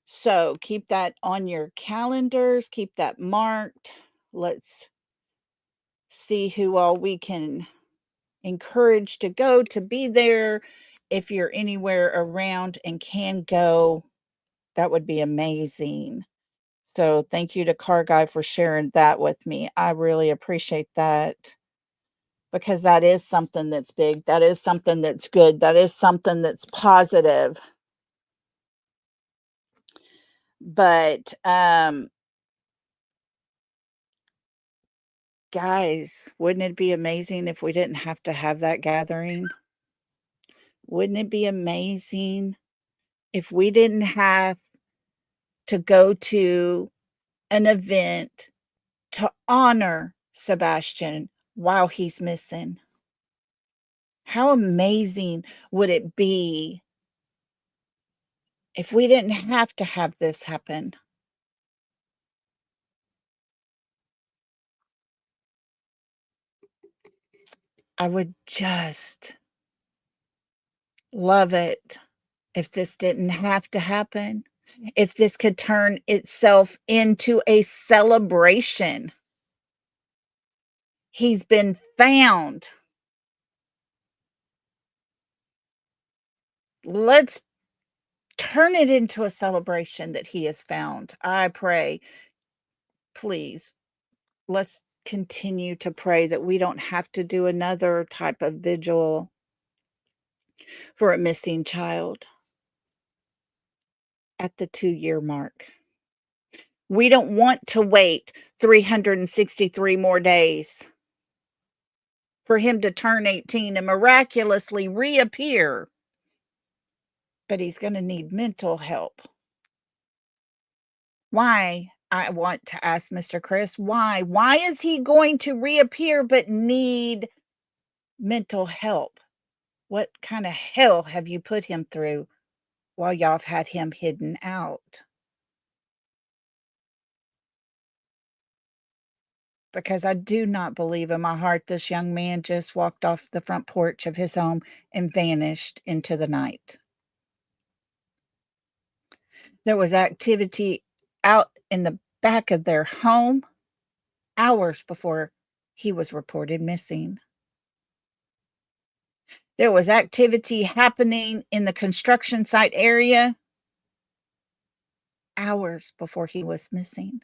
So keep that on your calendars. Keep that marked. Let's see who all we can encourage to go, to be there. If you're anywhere around and can go, that would be amazing. So thank you to Car Guy for sharing that with me. I really appreciate that, because that is something that's big. That is something that's good. That is something that's positive. But guys, wouldn't it be amazing if we didn't have to have that gathering? Wouldn't it be amazing if we didn't have to go to an event to honor Sebastian while he's missing? How amazing would it be if we didn't have to have this happen? I would just love it if this didn't have to happen, if this could turn itself into a celebration. He's been found. Let's turn it into a celebration that he is found. I pray, please, let's continue to pray that we don't have to do another type of vigil for a missing child at the 2-year mark. We don't want to wait 363 more days for him to turn 18 and miraculously reappear. But he's going to need mental help. Why? I want to ask Mr. Chris, why? Why is he going to reappear but need mental help? What kind of hell have you put him through while y'all have had him hidden out? Because I do not believe in my heart this young man just walked off the front porch of his home and vanished into the night. There was activity out in the back of their home hours before he was reported missing. There was activity happening in the construction site area hours before he was missing.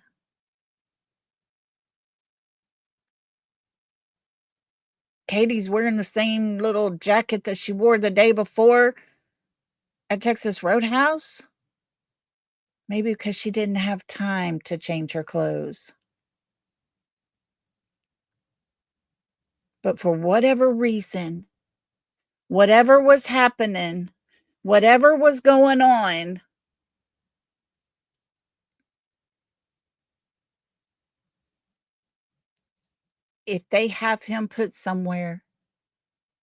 Katie's wearing the same little jacket that she wore the day before at Texas Roadhouse. Maybe because she didn't have time to change her clothes. But for whatever reason, whatever was happening, whatever was going on, if they have him put somewhere,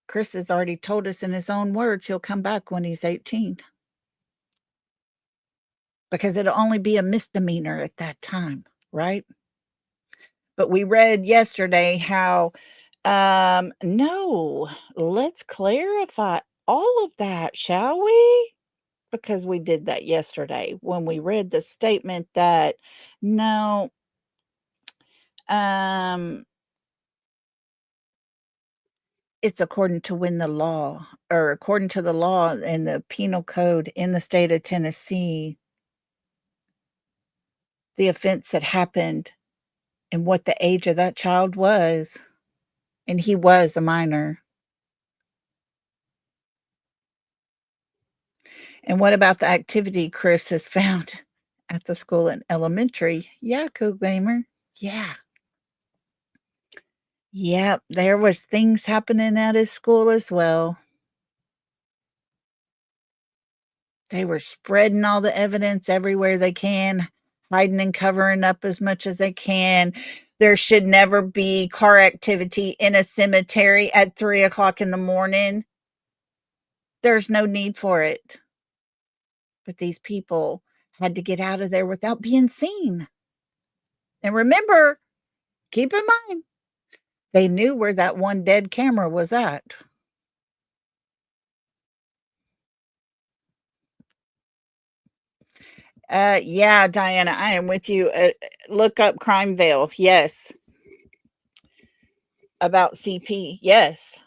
Chris has already told us in his own words, he'll come back when he's 18. because it'll only be a misdemeanor at that time, right? But we read yesterday how, no, let's clarify all of that, shall we? Because we did that yesterday when we read the statement that no, it's according to when the law, or according to the law and the penal code in the state of Tennessee, the offense that happened and what the age of that child was, and he was a minor. And what about the activity Chris has found at the school in elementary? Yeah, Cool Gamer. Yeah. Yeah, there was things happening at his school as well. They were spreading all the evidence everywhere they can, hiding and covering up as much as they can. There should never be car activity in a cemetery at 3:00 in the morning. There's no need for it. But these people had to get out of there without being seen. And remember, keep in mind, they knew where that one dead camera was at. Yeah, Diana, I am with you. Look up Crimevale. Yes. About CP. Yes.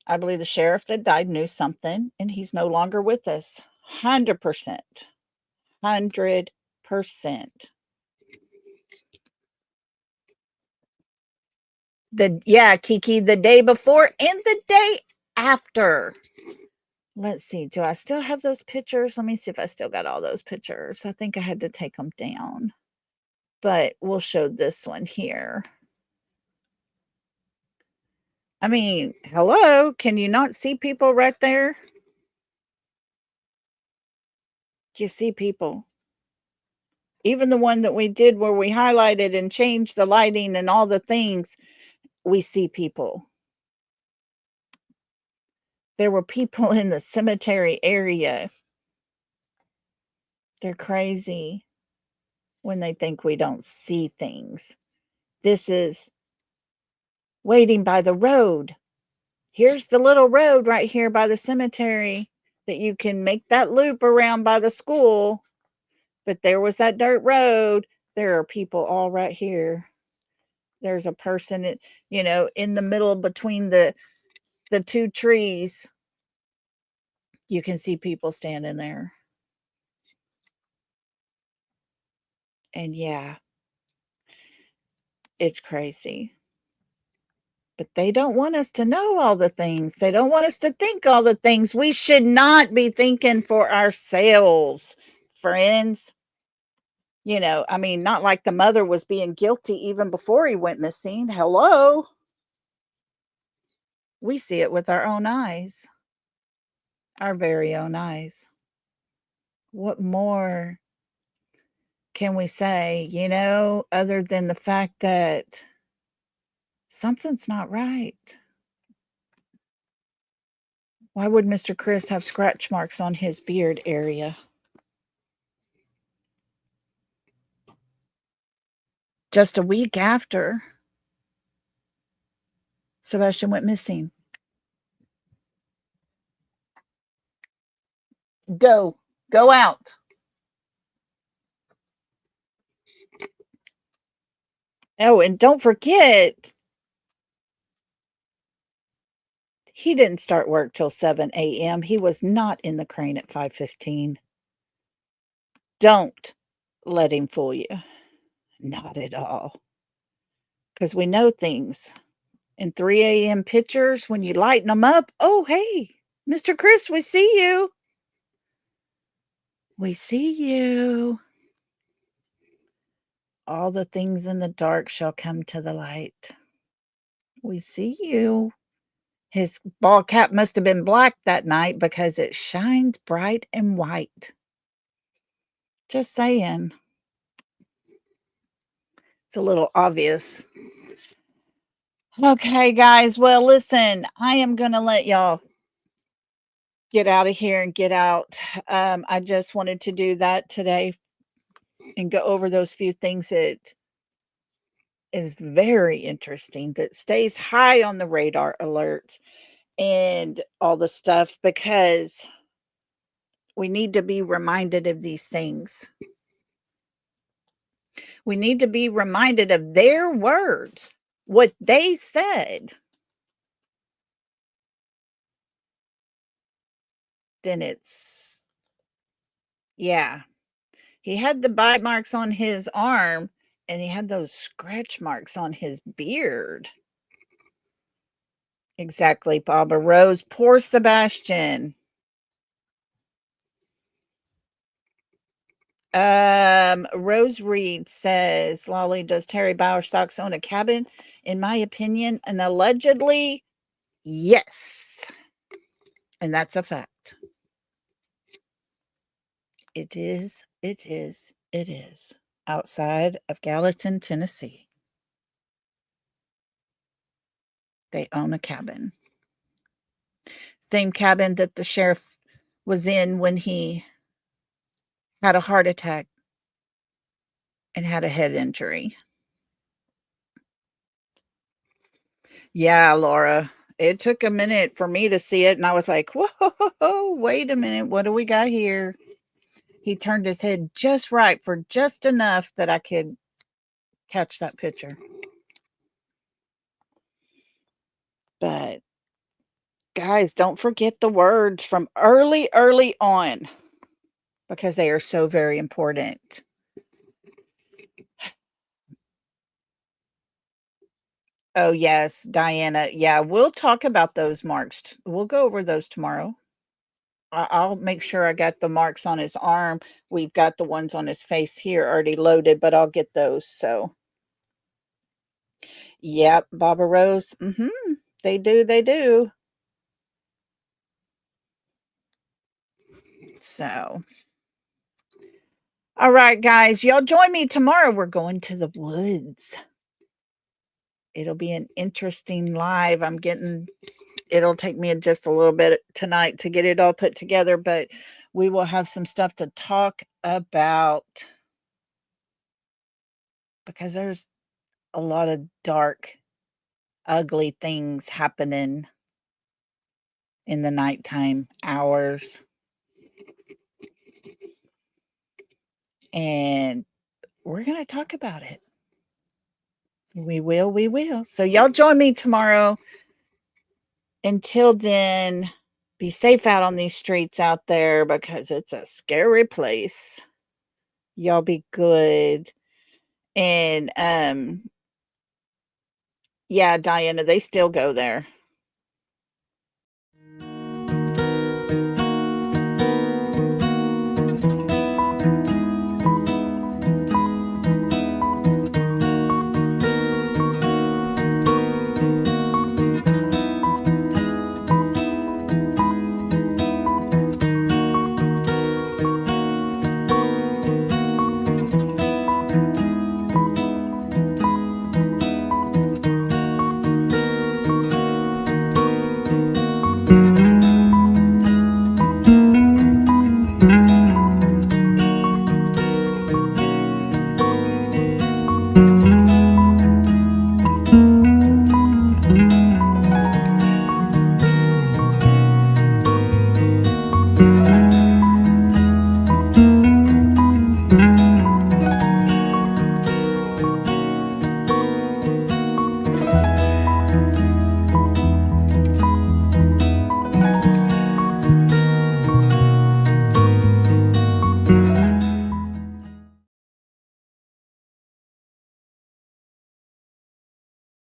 I believe the sheriff that died knew something, and he's no longer with us. 100%. 100%. Yeah, Kiki, the day before and the day after. Let's see. Do I still have those pictures? Let me see if I still got all those pictures. I think I had to take them down. But we'll show this one here. I mean, hello, can you not see people right there? You see people. Even the one that we did where we highlighted and changed the lighting and all the things, we see people. There were people in the cemetery area. They're crazy when they think we don't see things. This is waiting by the road. Here's the little road right here by the cemetery that you can make that loop around by the school. But there was that dirt road. There are people all right here. There's a person, in the middle between the two trees. You can see people standing there. And yeah, it's crazy. But they don't want us to know all the things. They don't want us to think all the things. We should not be thinking for ourselves, friends. Not like the mother was being guilty even before he went missing. Hello. We see it with our own eyes, our very own eyes. What more can we say, other than the fact that something's not right? Why would Mr. Chris have scratch marks on his beard area? Just a week after Sebastian went missing. Go out. Oh, and don't forget, he didn't start work till 7 a.m. He was not in the crane at 5:15. Don't let him fool you. Not at all. Because we know things. In 3 a.m. pictures, when you lighten them up, oh, hey, Mr. Chris, we see you. We see you. All the things in the dark shall come to the light. We see you. His ball cap must have been black that night because it shines bright and white. Just saying. It's a little obvious. Okay, guys. Well, listen, I am going to let y'all get out of here and get out. I just wanted to do that today and go over those few things that is very interesting, that stays high on the radar alert and all the stuff, because we need to be reminded of these things. We need to be reminded of their words, what they said. Then it's, yeah. He had the bite marks on his arm, and he had those scratch marks on his beard. Exactly, Baba Rose. Poor Sebastian. Rose Reed says, Lolly, does Terry Bowerstocks own a cabin? In my opinion, and allegedly, yes. And that's a fact. It is outside of Gallatin, Tennessee. They own a cabin. Same cabin that the sheriff was in when he had a heart attack and had a head injury. Yeah, Laura. It took a minute for me to see it, and I was like, whoa, wait a minute. What do we got here? He turned his head just right for just enough that I could catch that picture. But guys, don't forget the words from early on, because they are so very important. Oh, yes, Diana. Yeah, we'll talk about those marks. We'll go over those tomorrow. I'll make sure I got the marks on his arm. We've got the ones on his face here already loaded, but I'll get those. So, yep, Baba Rose. They do. So, all right, guys, y'all join me tomorrow. We're going to the woods. It'll be an interesting live. It'll take me just a little bit tonight to get it all put together, but we will have some stuff to talk about, because there's a lot of dark, ugly things happening in the nighttime hours. And we're going to talk about it. We will. So y'all join me tomorrow. Until then, be safe out on these streets out there, because it's a scary place. Y'all be good. And yeah, Diana, they still go there.